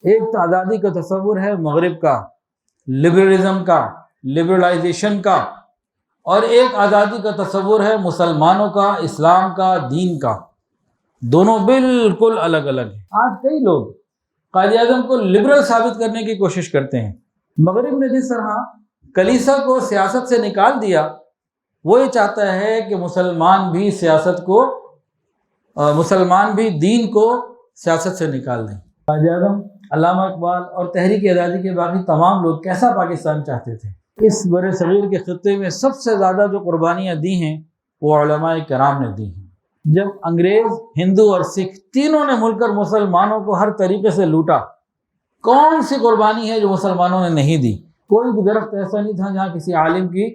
ایک تو آزادی کا تصور ہے مغرب کا، لبرلزم کا، لبرلائزیشن کا، اور ایک آزادی کا تصور ہے مسلمانوں کا، اسلام کا، دین کا۔ دونوں بالکل الگ الگ ہیں۔ آج کئی لوگ قائد اعظم کو لبرل ثابت کرنے کی کوشش کرتے ہیں۔ مغرب نے جس طرح کلیسا کو سیاست سے نکال دیا، وہ یہ چاہتا ہے کہ مسلمان بھی دین کو سیاست سے نکال دیں۔ قائد اعظم، علامہ اقبال اور تحریک آزادی کے باقی تمام لوگ کیسا پاکستان چاہتے تھے؟ اس بر صغیر کے خطے میں سب سے زیادہ جو قربانیاں دی ہیں وہ علماء کرام نے دی ہیں۔ جب انگریز، ہندو اور سکھ تینوں نے مل کر مسلمانوں کو ہر طریقے سے لوٹا، کون سی قربانی ہے جو مسلمانوں نے نہیں دی؟ کوئی بھی درخت ایسا نہیں تھا جہاں کسی عالم کی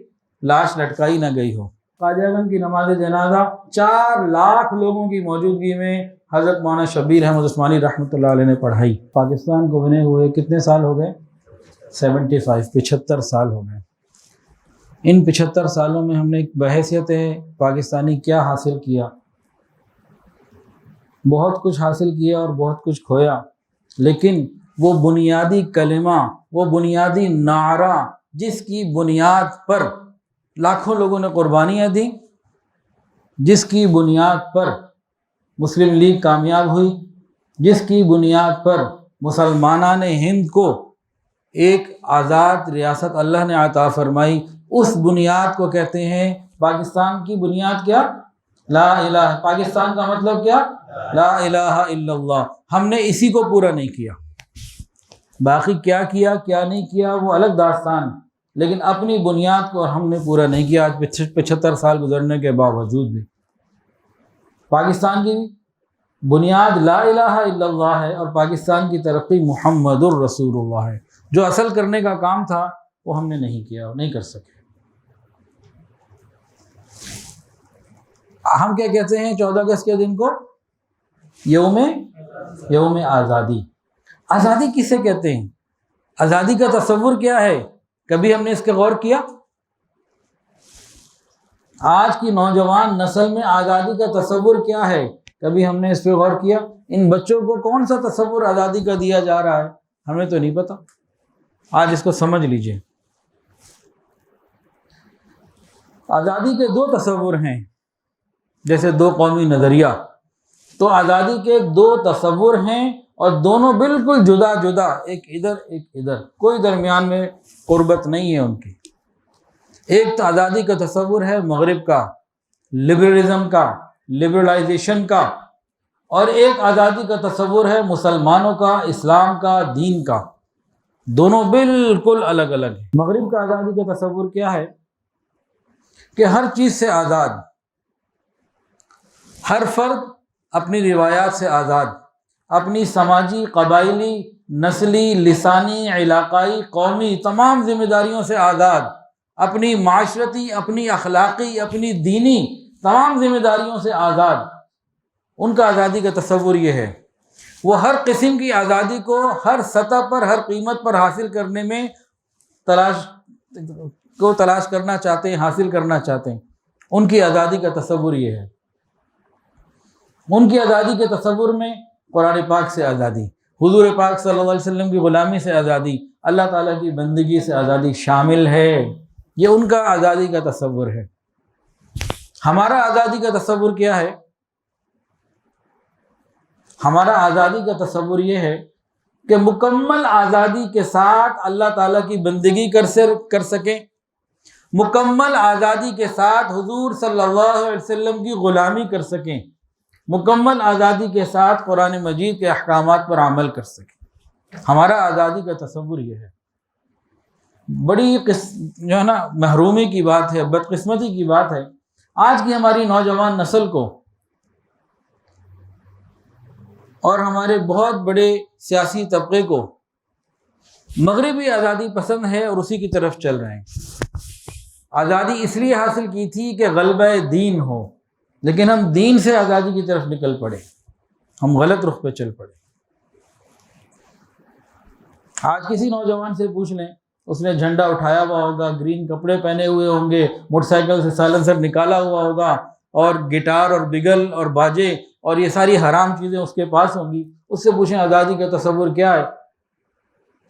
لاش لٹکائی نہ گئی ہو۔ قائد اعظم کی نماز جنازہ 4 لاکھ لوگوں کی موجودگی میں حضرت مولانا شبیر احمد عثمانی رحمۃ اللہ علیہ نے پڑھائی۔ پاکستان کو بنے ہوئے کتنے سال ہو گئے؟ 75 سال ہو گئے۔ ان 75 سالوں میں ہم نے بحیثیت پاکستانی کیا حاصل کیا؟ بہت کچھ حاصل کیا اور بہت کچھ کھویا، لیکن وہ بنیادی کلمہ، وہ بنیادی نعرہ جس کی بنیاد پر لاکھوں لوگوں نے قربانیاں دیں، جس کی بنیاد پر مسلم لیگ کامیاب ہوئی، جس کی بنیاد پر مسلمانان ہند کو ایک آزاد ریاست اللہ نے عطا فرمائی، اس بنیاد کو کہتے ہیں پاکستان کی بنیاد کیا؟ لا الہ۔ پاکستان کا مطلب کیا؟ لا الہ الا اللہ۔ ہم نے اسی کو پورا نہیں کیا۔ باقی کیا کیا کیا نہیں کیا وہ الگ داستان، لیکن اپنی بنیاد کو ہم نے پورا نہیں کیا۔ آج 75 سال گزرنے کے باوجود بھی پاکستان کی بنیاد لا الہ الا اللہ ہے، اور پاکستان کی ترقی محمد الرسول اللہ ہے۔ جو اصل کرنے کا کام تھا وہ ہم نے نہیں کیا اور نہیں کر سکے۔ ہم کیا کہتے ہیں 14 اگست کے دن کو؟ یوم آزادی۔ آزادی کسے کہتے ہیں؟ آزادی کا تصور کیا ہے؟ کبھی ہم نے اس کے غور کیا؟ آج کی نوجوان نسل میں آزادی کا تصور کیا ہے؟ کبھی ہم نے اس پہ غور کیا؟ ان بچوں کو کون سا تصور آزادی کا دیا جا رہا ہے؟ ہمیں تو نہیں پتا۔ آج اس کو سمجھ لیجئے۔ آزادی کے 2 تصور ہیں، جیسے 2 قومی نظریہ، تو آزادی کے 2 تصور ہیں اور دونوں بالکل جدا جدا، ایک ادھر ایک ادھر، کوئی درمیان میں قربت نہیں ہے ان کی۔ ایک تو آزادی کا تصور ہے مغرب کا، لبرلزم کا، لبرلائزیشن کا، اور ایک آزادی کا تصور ہے مسلمانوں کا، اسلام کا، دین کا۔ دونوں بالکل الگ الگ ہیں۔ مغرب کا آزادی کا تصور کیا ہے؟ کہ ہر چیز سے آزاد، ہر فرد اپنی روایات سے آزاد، اپنی سماجی، قبائلی، نسلی، لسانی، علاقائی، قومی تمام ذمہ داریوں سے آزاد، اپنی معاشرتی، اپنی اخلاقی، اپنی دینی تمام ذمہ داریوں سے آزاد۔ ان کا آزادی کا تصور یہ ہے، وہ ہر قسم کی آزادی کو ہر سطح پر، ہر قیمت پر حاصل کرنے میں تلاش کرنا چاہتے ہیں، حاصل کرنا چاہتے ہیں۔ ان کی آزادی کا تصور یہ ہے۔ ان کی آزادی کے تصور میں قرآن پاک سے آزادی، حضور پاک صلی اللہ علیہ وسلم کی غلامی سے آزادی، اللہ تعالیٰ کی بندگی سے آزادی شامل ہے۔ یہ ان کا آزادی کا تصور ہے۔ ہمارا آزادی کا تصور کیا ہے؟ ہمارا آزادی کا تصور یہ ہے کہ مکمل آزادی کے ساتھ اللہ تعالیٰ کی بندگی کر سکیں، مکمل آزادی کے ساتھ حضور صلی اللہ علیہ وسلم کی غلامی کر سکیں، مکمل آزادی کے ساتھ قرآن مجید کے احکامات پر عمل کر سکیں۔ ہمارا آزادی کا تصور یہ ہے۔ بڑی جو ہے نا محرومی کی بات ہے، بدقسمتی کی بات ہے، آج کی ہماری نوجوان نسل کو اور ہمارے بہت بڑے سیاسی طبقے کو مغربی آزادی پسند ہے اور اسی کی طرف چل رہے ہیں۔ آزادی اس لیے حاصل کی تھی کہ غلبہ دین ہو، لیکن ہم دین سے آزادی کی طرف نکل پڑے، ہم غلط رخ پہ چل پڑے۔ آج کسی نوجوان سے پوچھ لیں، اس نے جھنڈا اٹھایا ہوا ہوگا، گرین کپڑے پہنے ہوئے ہوں گے، موٹر سائیکل سے سائلنسر نکالا ہوا ہوگا، اور گٹار اور بگل اور باجے اور یہ ساری حرام چیزیں اس کے پاس ہوں گی۔ اس سے پوچھیں آزادی کا تصور کیا ہے؟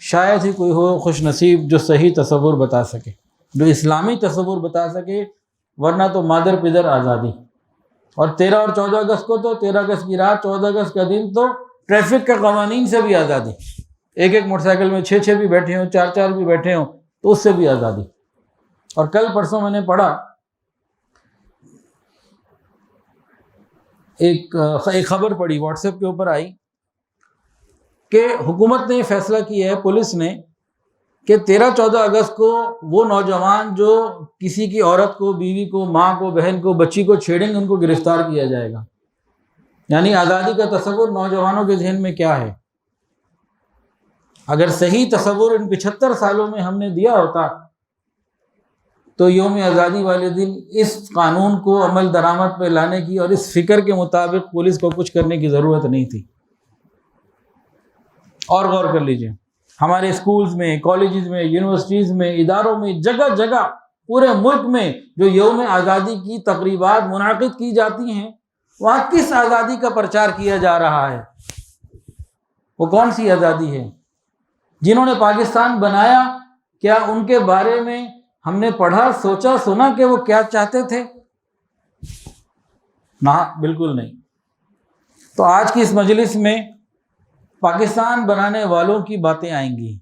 شاید ہی کوئی ہو خوش نصیب جو صحیح تصور بتا سکے، جو اسلامی تصور بتا سکے، ورنہ تو مادر پدر آزادی۔ اور 13 اور 14 اگست کو تو 13 اگست کی رات، 14 اگست کا دن تو ٹریفک کے قوانین سے بھی آزادی، ایک موٹر سائیکل میں 6 بھی بیٹھے ہوں، 4 بھی بیٹھے ہوں تو اس سے بھی آزادی۔ اور کل پرسوں میں نے پڑھا ایک خبر پڑھی، واٹس ایپ کے اوپر آئی کہ حکومت نے یہ فیصلہ کیا ہے، پولیس نے، کہ 13-14 اگست کو وہ نوجوان جو کسی کی عورت کو، بیوی کو، ماں کو، بہن کو، بچی کو چھیڑیں گے ان کو گرفتار کیا جائے گا۔ یعنی آزادی کا تصور نوجوانوں کے ذہن میں کیا ہے؟ اگر صحیح تصور ان 75 سالوں میں ہم نے دیا ہوتا تو یوم آزادی والے دن اس قانون کو عمل درآمد پہ لانے کی اور اس فکر کے مطابق پولیس کو کچھ کرنے کی ضرورت نہیں تھی۔ اور غور کر لیجئے، ہمارے اسکولز میں، کالجز میں، یونیورسٹیز میں، اداروں میں، جگہ جگہ پورے ملک میں جو یوم آزادی کی تقریبات منعقد کی جاتی ہیں، وہاں کس آزادی کا پرچار کیا جا رہا ہے؟ وہ کون سی آزادی ہے؟ جنہوں نے پاکستان بنایا، کیا ان کے بارے میں ہم نے پڑھا، سوچا، سنا کہ وہ کیا چاہتے تھے؟ نہ، بالکل نہیں۔ تو آج کی اس مجلس میں پاکستان بنانے والوں کی باتیں آئیں گی،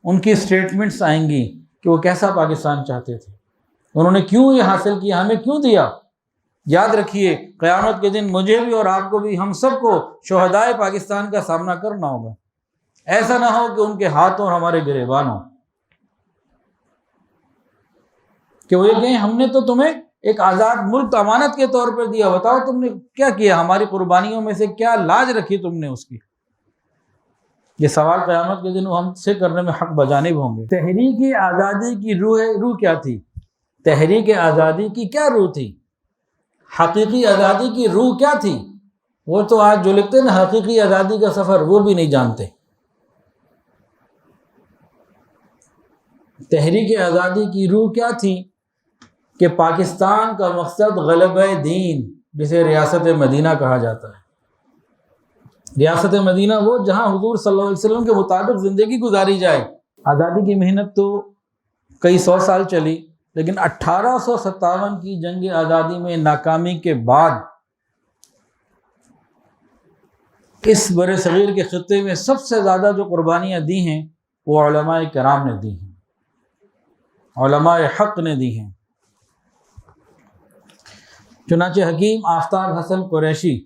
ان کی سٹیٹمنٹس آئیں گی کہ وہ کیسا پاکستان چاہتے تھے، انہوں نے کیوں یہ حاصل کیا، ہمیں کیوں دیا۔ یاد رکھیے، قیامت کے دن مجھے بھی اور آپ کو بھی، ہم سب کو شہدائے پاکستان کا سامنا کرنا ہوگا۔ ایسا نہ ہو کہ ان کے ہاتھوں ہمارے گریبان ہوں، کہ وہ یہ کہیں ہم نے تو تمہیں ایک آزاد ملک امانت کے طور پر دیا، بتاؤ تم نے کیا کیا، ہماری قربانیوں میں سے کیا لاج رکھی تم نے اس کی۔ یہ سوال قیامت کے دن وہ ہم سے کرنے میں حق بجانب ہوں گے۔ تحریک آزادی کی روح کیا تھی؟ تحریک آزادی کی کیا روح تھی؟ حقیقی آزادی کی روح کیا تھی؟ وہ تو آج جو لکھتے ہیں نا حقیقی آزادی کا سفر، وہ بھی نہیں جانتے۔ تحریک آزادی کی روح کیا تھی؟ کہ پاکستان کا مقصد غلبہ دین، جسے ریاست مدینہ کہا جاتا ہے۔ ریاست مدینہ وہ جہاں حضور صلی اللہ علیہ وسلم کے مطابق زندگی گزاری جائے۔ آزادی کی محنت تو کئی 100 سال چلی، لیکن 1857 کی جنگ آزادی میں ناکامی کے بعد اس بر صغیر کے خطے میں سب سے زیادہ جو قربانیاں دی ہیں وہ علماء کرام نے دی ہیں، علماء حق نے دی ہیں۔ چنانچہ حکیم آفتاب حسن قریشی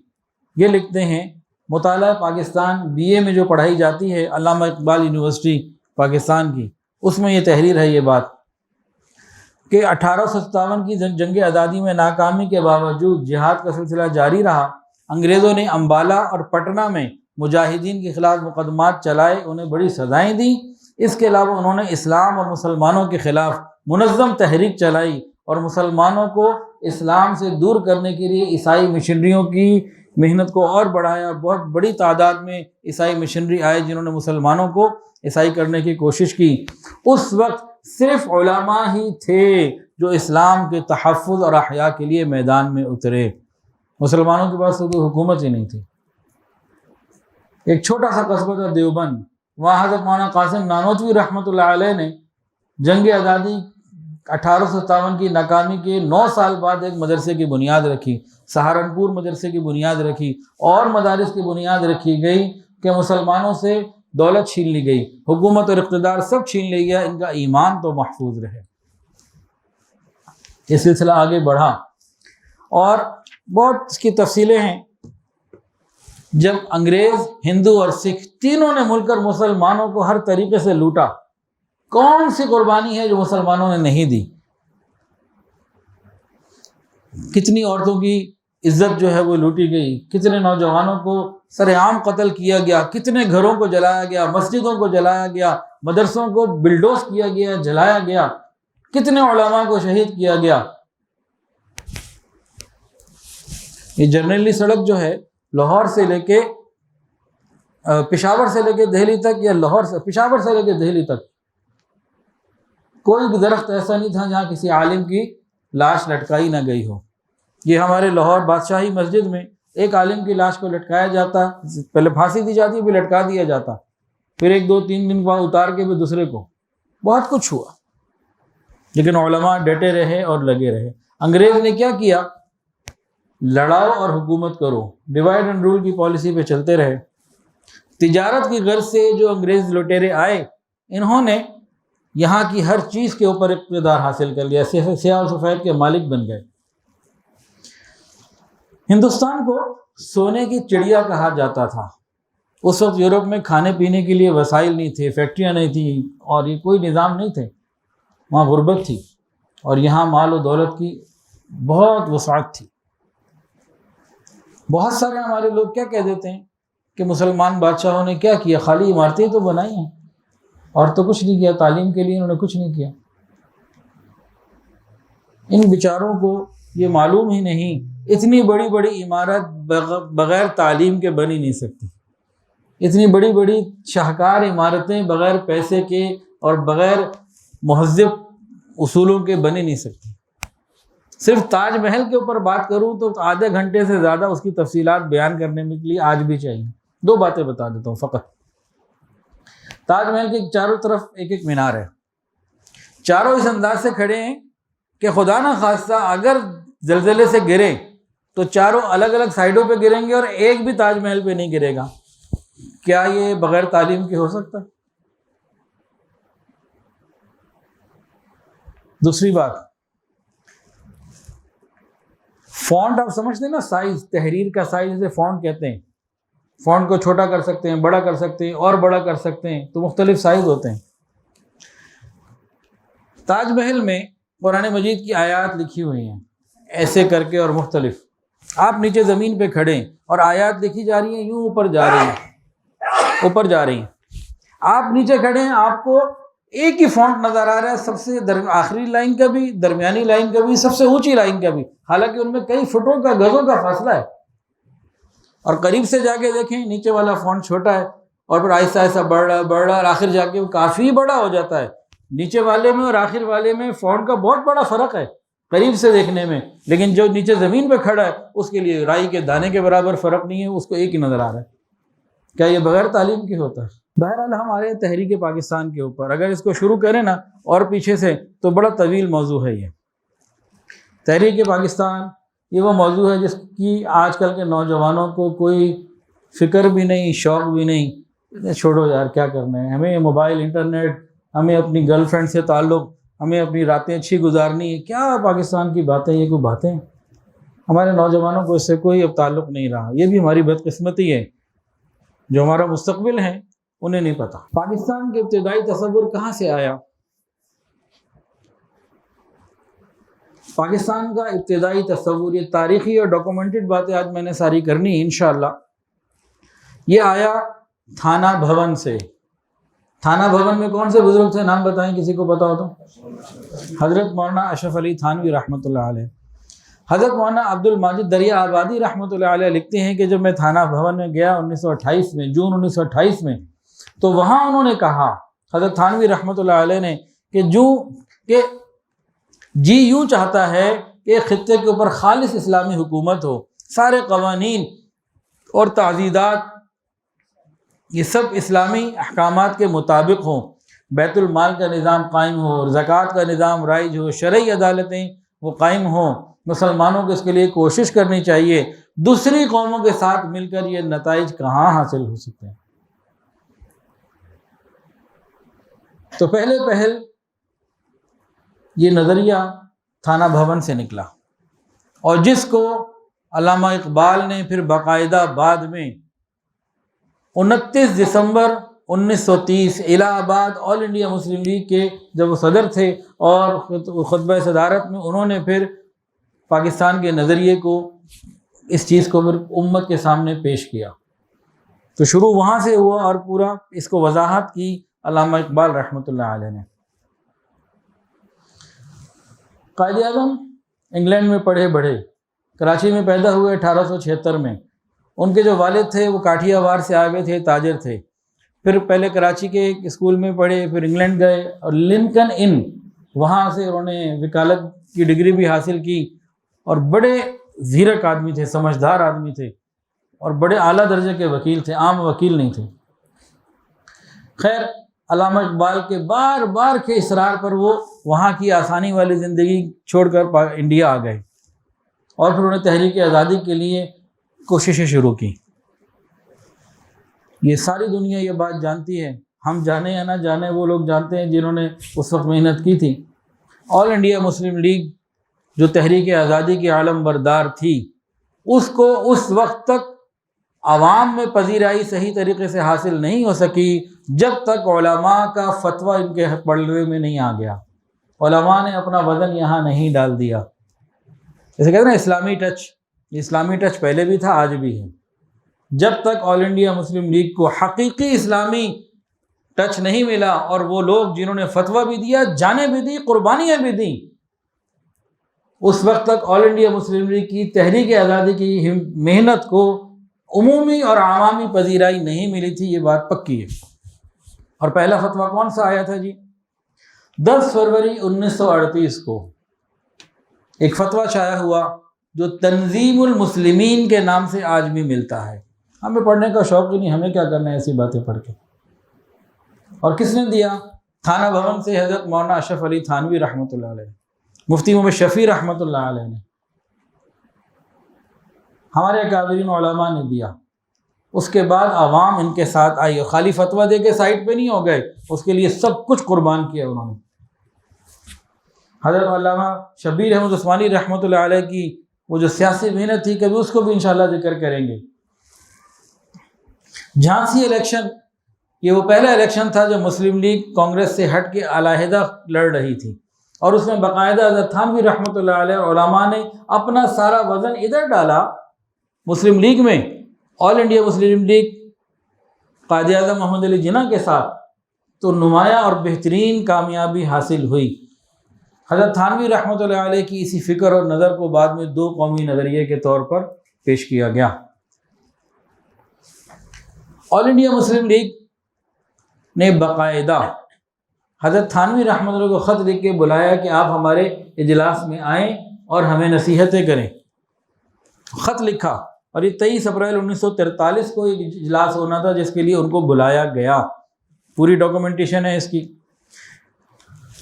یہ لکھتے ہیں، مطالعہ پاکستان BA میں جو پڑھائی جاتی ہے علامہ اقبال یونیورسٹی پاکستان کی، اس میں یہ تحریر ہے، یہ بات کہ 1857 کی جنگ آزادی میں ناکامی کے باوجود جہاد کا سلسلہ جاری رہا۔ انگریزوں نے امبالہ اور پٹنہ میں مجاہدین کے خلاف مقدمات چلائے، انہیں بڑی سزائیں دیں۔ اس کے علاوہ انہوں نے اسلام اور مسلمانوں کے خلاف منظم تحریک چلائی اور مسلمانوں کو اسلام سے دور کرنے کے لیے عیسائی مشنریوں کی محنت کو اور بڑھایا۔ بہت بڑی تعداد میں عیسائی مشنری آئے جنہوں نے مسلمانوں کو عیسائی کرنے کی کوشش کی۔ اس وقت صرف علماء ہی تھے جو اسلام کے تحفظ اور احیاء کے لیے میدان میں اترے، مسلمانوں کے پاس تو کوئی حکومت ہی نہیں تھی۔ ایک چھوٹا سا قصبہ تھا دیوبند، وہاں حضرت مولانا قاسم نانوتوی رحمۃ اللہ علیہ نے جنگ آزادی 1857 کی ناکامی کے 9 سال بعد ایک مدرسے کی بنیاد رکھی، سہارنپور مدرسے کی بنیاد رکھی، اور مدارس کی بنیاد رکھی گئی کہ مسلمانوں سے دولت چھین لی گئی، حکومت اور اقتدار سب چھین لیا گیا، ان کا ایمان تو محفوظ رہے۔ یہ سلسلہ آگے بڑھا اور بہت اس کی تفصیلیں ہیں۔ جب انگریز، ہندو اور سکھ تینوں نے مل کر مسلمانوں کو ہر طریقے سے لوٹا، کون سی قربانی ہے جو مسلمانوں نے نہیں دی؟ کتنی عورتوں کی عزت جو ہے وہ لوٹی گئی، کتنے نوجوانوں کو سر عام قتل کیا گیا، کتنے گھروں کو جلایا گیا، مسجدوں کو جلایا گیا، مدرسوں کو بلڈوز کیا گیا، جلایا گیا، کتنے علماء کو شہید کیا گیا۔ یہ جرنیلی سڑک جو ہے لاہور سے لے کے پشاور سے لے کے دہلی تک، یا لاہور سے پشاور سے لے کے دہلی تک، کوئی درخت ایسا نہیں تھا جہاں کسی عالم کی لاش لٹکائی نہ گئی ہو۔ یہ ہمارے لاہور بادشاہی مسجد میں ایک عالم کی لاش کو لٹکایا جاتا، پہلے پھانسی دی جاتی، پھر لٹکا دیا جاتا، پھر 1 2 3 دن بعد اتار کے بھی دوسرے کو، بہت کچھ ہوا، لیکن علماء ڈٹے رہے اور لگے رہے۔ انگریز نے کیا کیا؟ لڑاؤ اور حکومت کرو، ڈیوائڈ اینڈ رول کی پالیسی پہ چلتے رہے۔ تجارت کی غرض سے جو انگریز لٹیرے آئے، انہوں نے یہاں کی ہر چیز کے اوپر اقتدار حاصل کر لیا، سیاہ و سفید کے مالک بن گئے۔ ہندوستان کو سونے کی چڑیا کہا جاتا تھا۔ اس وقت یورپ میں کھانے پینے کے لیے وسائل نہیں تھے، فیکٹریاں نہیں تھیں، اور یہ کوئی نظام نہیں تھے، وہاں غربت تھی، اور یہاں مال و دولت کی بہت وسعت تھی۔ بہت سارے ہمارے لوگ کیا کہہ دیتے ہیں کہ مسلمان بادشاہوں نے کیا کیا، خالی عمارتیں تو بنائی ہیں اور تو کچھ نہیں کیا، تعلیم کے لیے انہوں نے کچھ نہیں کیا۔ ان بیچاروں کو یہ معلوم ہی نہیں، اتنی بڑی بڑی عمارت بغیر تعلیم کے بن ہی نہیں سکتی، اتنی بڑی بڑی شاہکار عمارتیں بغیر پیسے کے اور بغیر مہذب اصولوں کے بن ہی نہیں سکتی۔ صرف تاج محل کے اوپر بات کروں تو آدھے گھنٹے سے زیادہ اس کی تفصیلات بیان کرنے کے لیے آج بھی چاہیے۔ 2 باتیں بتا دیتا ہوں فقط۔ تاج محل کے چاروں طرف ایک ایک مینار ہے، چاروں اس انداز سے کھڑے ہیں کہ خدا نہ خواستہ اگر زلزلے سے گرے تو چاروں الگ الگ سائڈوں پہ گریں گے اور ایک بھی تاج محل پہ نہیں گرے گا۔ کیا یہ بغیر تعلیم کے ہو سکتا ہے؟ دوسری بات، فونٹ آپ سمجھتے ہیں نا، سائز، تحریر کا سائز اسے فونٹ کہتے ہیں۔ فونٹ کو چھوٹا کر سکتے ہیں، بڑا کر سکتے ہیں، اور بڑا کر سکتے ہیں، تو مختلف سائز ہوتے ہیں۔ تاج محل میں قرآن مجید کی آیات لکھی ہوئی ہیں ایسے کر کے اور مختلف۔ آپ نیچے زمین پہ کھڑے ہیں اور آیات لکھی جا رہی ہیں، یوں اوپر جا رہی ہیں، اوپر جا رہی ہیں۔ آپ نیچے کھڑے ہیں، آپ کو ایک ہی فونٹ نظر آ رہا ہے، سب سے آخری لائن کا بھی، درمیانی لائن کا بھی، سب سے اونچی لائن کا بھی، حالانکہ ان میں کئی فٹوں کا، گزوں کا فاصلہ ہے۔ اور قریب سے جا کے دیکھیں، نیچے والا فونٹ چھوٹا ہے اور پھر آہستہ آہستہ بڑھ رہا اور آخر جا کے وہ کافی بڑا ہو جاتا ہے۔ نیچے والے میں اور آخر والے میں فونٹ کا بہت بڑا فرق ہے قریب سے دیکھنے میں، لیکن جو نیچے زمین پہ کھڑا ہے اس کے لیے رائی کے دانے کے برابر فرق نہیں ہے، اس کو ایک ہی نظر آ رہا ہے۔ کیا یہ بغیر تعلیم کے ہوتا ہے؟ بہرحال ہم آ رہے ہیں تحریک پاکستان کے اوپر۔ اگر اس کو شروع کریں نا اور پیچھے سے تو بڑا طویل موضوع ہے۔ یہ تحریک پاکستان یہ وہ موضوع ہے جس کی آج کل کے نوجوانوں کو کوئی فکر بھی نہیں، شوق بھی نہیں۔ چھوڑو یار، کیا کرنا ہے، ہمیں موبائل، انٹرنیٹ، ہمیں اپنی گرل فرینڈ سے تعلق، ہمیں اپنی راتیں اچھی گزارنی ہے، کیا پاکستان کی باتیں، یہ کوئی باتیں؟ ہمارے نوجوانوں کو اس سے کوئی اب تعلق نہیں رہا۔ یہ بھی ہماری بدقسمتی ہے، جو ہمارا مستقبل ہے انہیں نہیں پتہ۔ پاکستان کے ابتدائی تصور کہاں سے آیا؟ پاکستان کا ابتدائی تصور، یہ تاریخی اور ڈاکومنٹڈ باتیں آج میں نے ساری کرنی ہے انشاءاللہ، یہ آیا تھانہ بھون سے۔ تھانہ بھون میں کون سے بزرگ تھے، نام بتائیں کسی کو پتا ہو تو؟ حضرت مولانا اشرف علی تھانوی رحمۃ اللہ علیہ۔ حضرت مولانا عبد الماجد دریا آبادی رحمۃ اللہ علیہ لکھتے ہیں کہ جب میں تھانہ بھون میں گیا 1928 میں، جون 1928 میں، تو وہاں انہوں نے کہا، حضرت تھانوی رحمۃ اللہ علیہ نے، کہ جی یوں چاہتا ہے کہ خطے کے اوپر خالص اسلامی حکومت ہو، سارے قوانین اور تعزیرات یہ سب اسلامی احکامات کے مطابق ہوں، بیت المال کا نظام قائم ہو، زکوٰۃ کا نظام رائج ہو، شرعی عدالتیں وہ قائم ہوں۔ مسلمانوں کو اس کے لیے کوشش کرنی چاہیے۔ دوسری قوموں کے ساتھ مل کر یہ نتائج کہاں حاصل ہو سکتے ہیں؟ تو پہل یہ نظریہ تھانہ بھون سے نکلا، اور جس کو علامہ اقبال نے پھر باقاعدہ بعد میں 29 دسمبر 1930 الہ آباد آل انڈیا مسلم لیگ کے جب وہ صدر تھے اور خطبہ صدارت میں انہوں نے پھر پاکستان کے نظریے کو، اس چیز کو پھر امت کے سامنے پیش کیا۔ تو شروع وہاں سے ہوا اور پورا اس کو وضاحت کی علامہ اقبال رحمۃ اللہ علیہ نے۔ قائد اعظم انگلینڈ میں پڑھے بڑھے، کراچی میں پیدا ہوئے 1876 میں۔ ان کے جو والد تھے وہ کاٹھیا وار سے آگے تھے، تاجر تھے۔ پھر پہلے کراچی کے ایک اسکول میں پڑھے، پھر انگلینڈ گئے اور لنکن ان وہاں سے انہوں نے وکالت کی ڈگری بھی حاصل کی، اور بڑے زیرک آدمی تھے، سمجھدار آدمی تھے، اور بڑے اعلیٰ درجے کے وکیل تھے، عام وکیل نہیں تھے۔ خیر علامہ اقبال کے بار بار کے اصرار پر وہ وہاں کی آسانی والی زندگی چھوڑ کر انڈیا آ گئے اور پھر انہیں تحریک آزادی کے لیے کوششیں شروع کی۔ یہ ساری دنیا یہ بات جانتی ہے، ہم جانے یا نہ جانے، وہ لوگ جانتے ہیں جنہوں نے اس وقت محنت کی تھی۔ آل انڈیا مسلم لیگ جو تحریک آزادی کی علم بردار تھی، اس کو اس وقت تک عوام میں پذیرائی صحیح طریقے سے حاصل نہیں ہو سکی جب تک علماء کا فتویٰ ان کے پلڑے میں نہیں آ گیا۔ علماء نے اپنا وزن یہاں نہیں ڈال دیا۔ جیسے کہتے ہیں نا اسلامی ٹچ، اسلامی ٹچ پہلے بھی تھا، آج بھی ہے۔ جب تک آل انڈیا مسلم لیگ کو حقیقی اسلامی ٹچ نہیں ملا اور وہ لوگ جنہوں نے فتویٰ بھی دیا، جانیں بھی دی، قربانیاں بھی دیں، اس وقت تک آل انڈیا مسلم لیگ کی تحریک آزادی کی محنت کو عمومی اور عوامی پذیرائی نہیں ملی تھی، یہ بات پکی ہے۔ اور پہلا فتویٰ کون سا آیا تھا جی؟ 10 فروری 1938 کو ایک فتویٰ شائع ہوا جو تنظیم المسلمین کے نام سے آج بھی ملتا ہے۔ ہمیں پڑھنے کا شوق ہی نہیں، ہمیں کیا کرنا ہے ایسی باتیں پڑھ کے۔ اور کس نے دیا؟ تھانہ بھون سے حضرت مولانا اشرف علی تھانوی رحمۃ اللہ علیہ، مفتی محمد شفیع رحمۃ اللہ علیہ نے، ہمارے اکابرین علماء نے دیا۔ اس کے بعد عوام ان کے ساتھ آئی، خالی فتویٰ دے کے سائٹ پہ نہیں ہو گئے، اس کے لیے سب کچھ قربان کیا انہوں نے۔ حضرت علامہ شبیر احمد عثمانی رحمۃ اللہ علیہ کی وہ جو سیاسی محنت تھی، کبھی اس کو بھی انشاءاللہ ذکر کریں گے۔ جھانسی الیکشن، یہ وہ پہلا الیکشن تھا جو مسلم لیگ کانگریس سے ہٹ کے علیحدہ لڑ رہی تھی، اور اس میں باقاعدہ حضرت تھانوی رحمۃ اللہ علیہ علماء نے اپنا سارا وزن ادھر ڈالا مسلم لیگ میں۔ آل India Muslim league Quaid Azam محمد علی جناح کے ساتھ تو نمایاں اور بہترین کامیابی حاصل ہوئی۔ حضرت تھانوی رحمۃ اللہ علیہ کی اسی فکر اور نظر کو بعد میں 2 قومی نظریے کے طور پر پیش کیا گیا۔ آل انڈیا مسلم لیگ نے باقاعدہ حضرت تھانوی رحمۃ اللہ کو خط لکھ کے بلایا کہ آپ ہمارے اجلاس میں آئیں اور ہمیں نصیحتیں کریں۔ خط لکھا، اور یہ 23 اپریل 1943 کو ایک اجلاس ہونا تھا جس کے لیے ان کو بلایا گیا، پوری ڈاکومنٹیشن ہے اس کی۔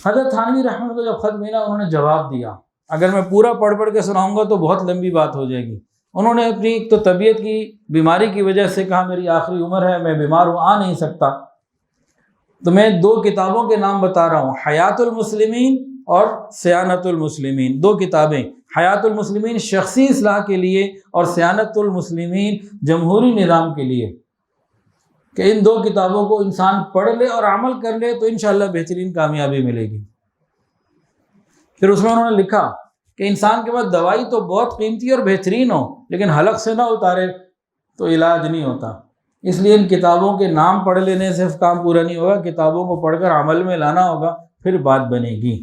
حضرت تھانوی رحمۃ اللہ کو جب خط ملا، انہوں نے جواب دیا۔ اگر میں پورا پڑھ کے سناؤں گا تو بہت لمبی بات ہو جائے گی۔ انہوں نے اپنی تو طبیعت کی بیماری کی وجہ سے کہا میری آخری عمر ہے، میں بیمار ہوں، آ نہیں سکتا، تو میں 2 کتابوں کے نام بتا رہا ہوں، حیات المسلمین اور سیانت المسلمین۔ 2 کتابیں، حیات المسلمین شخصی اصلاح کے لیے اور سیانت المسلمین جمہوری نظام کے لیے، کہ ان 2 کتابوں کو انسان پڑھ لے اور عمل کر لے تو انشاءاللہ بہترین کامیابی ملے گی۔ پھر اس میں انہوں نے لکھا کہ انسان کے پاس دوائی تو بہت قیمتی اور بہترین ہو، لیکن حلق سے نہ اتارے تو علاج نہیں ہوتا، اس لیے ان کتابوں کے نام پڑھ لینے سے کام پورا نہیں ہوگا، کتابوں کو پڑھ کر عمل میں لانا ہوگا، پھر بات بنے گی۔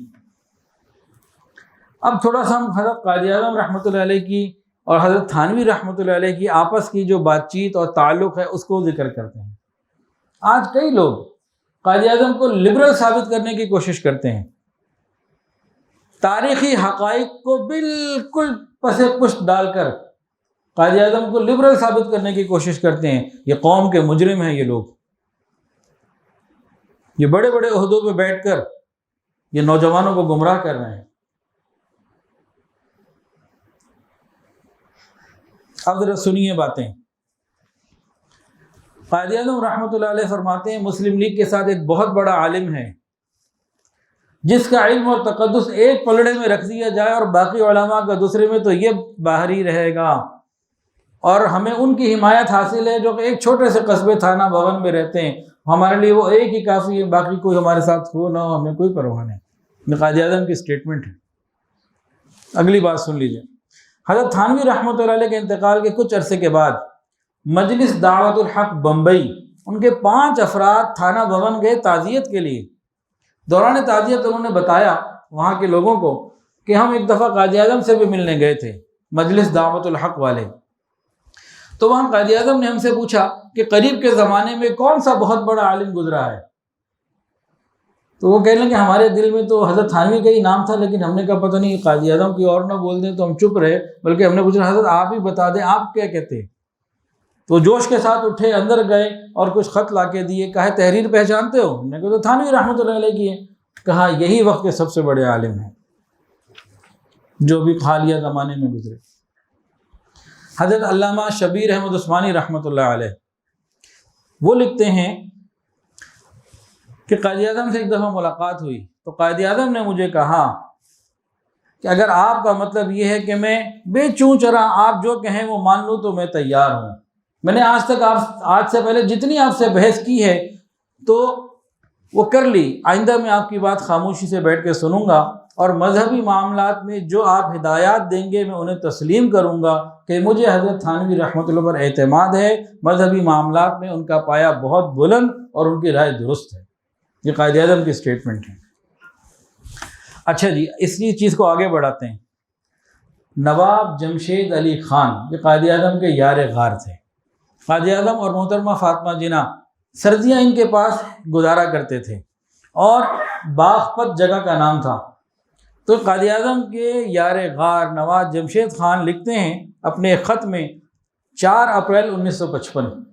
اب تھوڑا سا ہم حضرت قائد اعظم رحمۃ اللہ علیہ کی اور حضرت تھانوی رحمۃ اللہ علیہ کی آپس کی جو بات چیت اور تعلق ہے اس کو ذکر کرتے ہیں۔ آج کئی لوگ قائد اعظم کو لبرل ثابت کرنے کی کوشش کرتے ہیں، تاریخی حقائق کو بالکل پس پشت ڈال کر قائد اعظم کو لبرل ثابت کرنے کی کوشش کرتے ہیں۔ یہ قوم کے مجرم ہیں، یہ لوگ، یہ بڑے بڑے عہدوں پہ بیٹھ کر یہ نوجوانوں کو گمراہ کر رہے ہیں۔ اب ذرا سنیے باتیں۔ قائد اعظم رحمۃ اللہ علیہ فرماتے ہیں مسلم لیگ کے ساتھ ایک بہت بڑا عالم ہے جس کا علم اور تقدس ایک پلڑے میں رکھ دیا جائے اور باقی علماء کا دوسرے میں، تو یہ باہری رہے گا، اور ہمیں ان کی حمایت حاصل ہے جو کہ ایک چھوٹے سے قصبے تھانہ بھون میں رہتے ہیں، ہمارے لیے وہ ایک ہی کافی ہے، باقی کوئی ہمارے ساتھ ہو نہ ہو ہمیں کوئی پرواہ نہیں۔ یہ قائد اعظم کی سٹیٹمنٹ ہے۔ اگلی بات سن لیجیے۔ حضرت تھانوی رحمۃ اللہ علیہ کے انتقال کے کچھ عرصے کے بعد مجلس دعوت الحق بمبئی، ان کے 5 افراد تھانہ بھون گئے تعزیت کے لیے۔ دوران تعزیت انہوں نے بتایا وہاں کے لوگوں کو کہ ہم ایک دفعہ قائد اعظم سے بھی ملنے گئے تھے، مجلس دعوت الحق والے۔ تو وہاں قائد اعظم نے ہم سے پوچھا کہ قریب کے زمانے میں کون سا بہت بڑا عالم گزرا ہے؟ تو وہ کہنے لگے ہمارے دل میں تو حضرت تھانوی کا ہی نام تھا، لیکن ہم نے کہا پتہ نہیں قائد اعظم کی اور نہ بول دیں، تو ہم چپ رہے، بلکہ ہم نے پوچھا حضرت آپ ہی بتا دیں آپ کیا کہتے ہیں؟ تو جوش کے ساتھ اٹھے، اندر گئے اور کچھ خط لا کے دیے، کہا تحریر پہچانتے ہو؟ ہم نے کہا تو تھانوی رحمۃ اللہ علیہ کی ہے۔ کہا یہی وقت کے سب سے بڑے عالم ہیں جو بھی حالیہ زمانے میں گزرے۔ حضرت علامہ شبیر احمد عثمانی رحمۃ اللہ علیہ وہ لکھتے ہیں کہ قائد اعظم سے ایک دفعہ ملاقات ہوئی تو قائد اعظم نے مجھے کہا کہ اگر آپ کا مطلب یہ ہے کہ میں بے چوں چرا آپ جو کہیں وہ مان لوں تو میں تیار ہوں۔ میں نے آج سے پہلے جتنی آپ سے بحث کی ہے تو وہ کر لی، آئندہ میں آپ کی بات خاموشی سے بیٹھ کے سنوں گا، اور مذہبی معاملات میں جو آپ ہدایات دیں گے میں انہیں تسلیم کروں گا کہ مجھے حضرت تھانوی رحمۃ اللہ پر اعتماد ہے، مذہبی معاملات میں ان کا پایہ بہت بلند اور ان کی رائے درست ہے۔ یہ قائد اعظم کی اسٹیٹمنٹ ہے۔ اچھا جی، اسی چیز کو آگے بڑھاتے ہیں۔ نواب جمشید علی خان یہ قائد اعظم کے یار غار تھے۔ قائد اعظم اور محترمہ فاطمہ جناح سردیاں ان کے پاس گزارا کرتے تھے، اور باغپت جگہ کا نام تھا۔ تو قائد اعظم کے یار غار نواب جمشید خان لکھتے ہیں اپنے خط میں 4 اپریل 1955،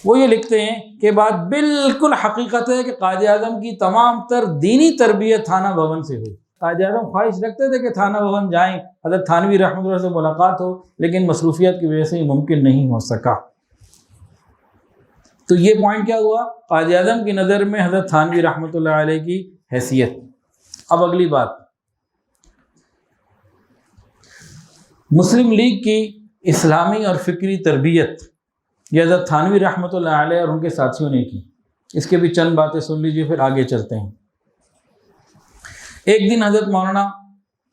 وہ یہ لکھتے ہیں کہ بات بالکل حقیقت ہے کہ قائد اعظم کی تمام تر دینی تربیت تھانہ بھون سے ہوئی۔ قائد اعظم خواہش رکھتے تھے کہ تھانہ بھون جائیں، حضرت تھانوی رحمۃ اللہ سے ملاقات ہو، لیکن مصروفیت کی وجہ سے یہ ممکن نہیں ہو سکا۔ تو یہ پوائنٹ کیا ہوا؟ قائد اعظم کی نظر میں حضرت تھانوی رحمۃ اللہ علیہ کی حیثیت۔ اب اگلی بات، مسلم لیگ کی اسلامی اور فکری تربیت یہ حضرت تھانوی رحمۃ اللہ علیہ اور ان کے ساتھیوں نے کی۔ اس کے بھی چند باتیں سن لیجیے، پھر آگے چلتے ہیں۔ ایک دن حضرت مولانا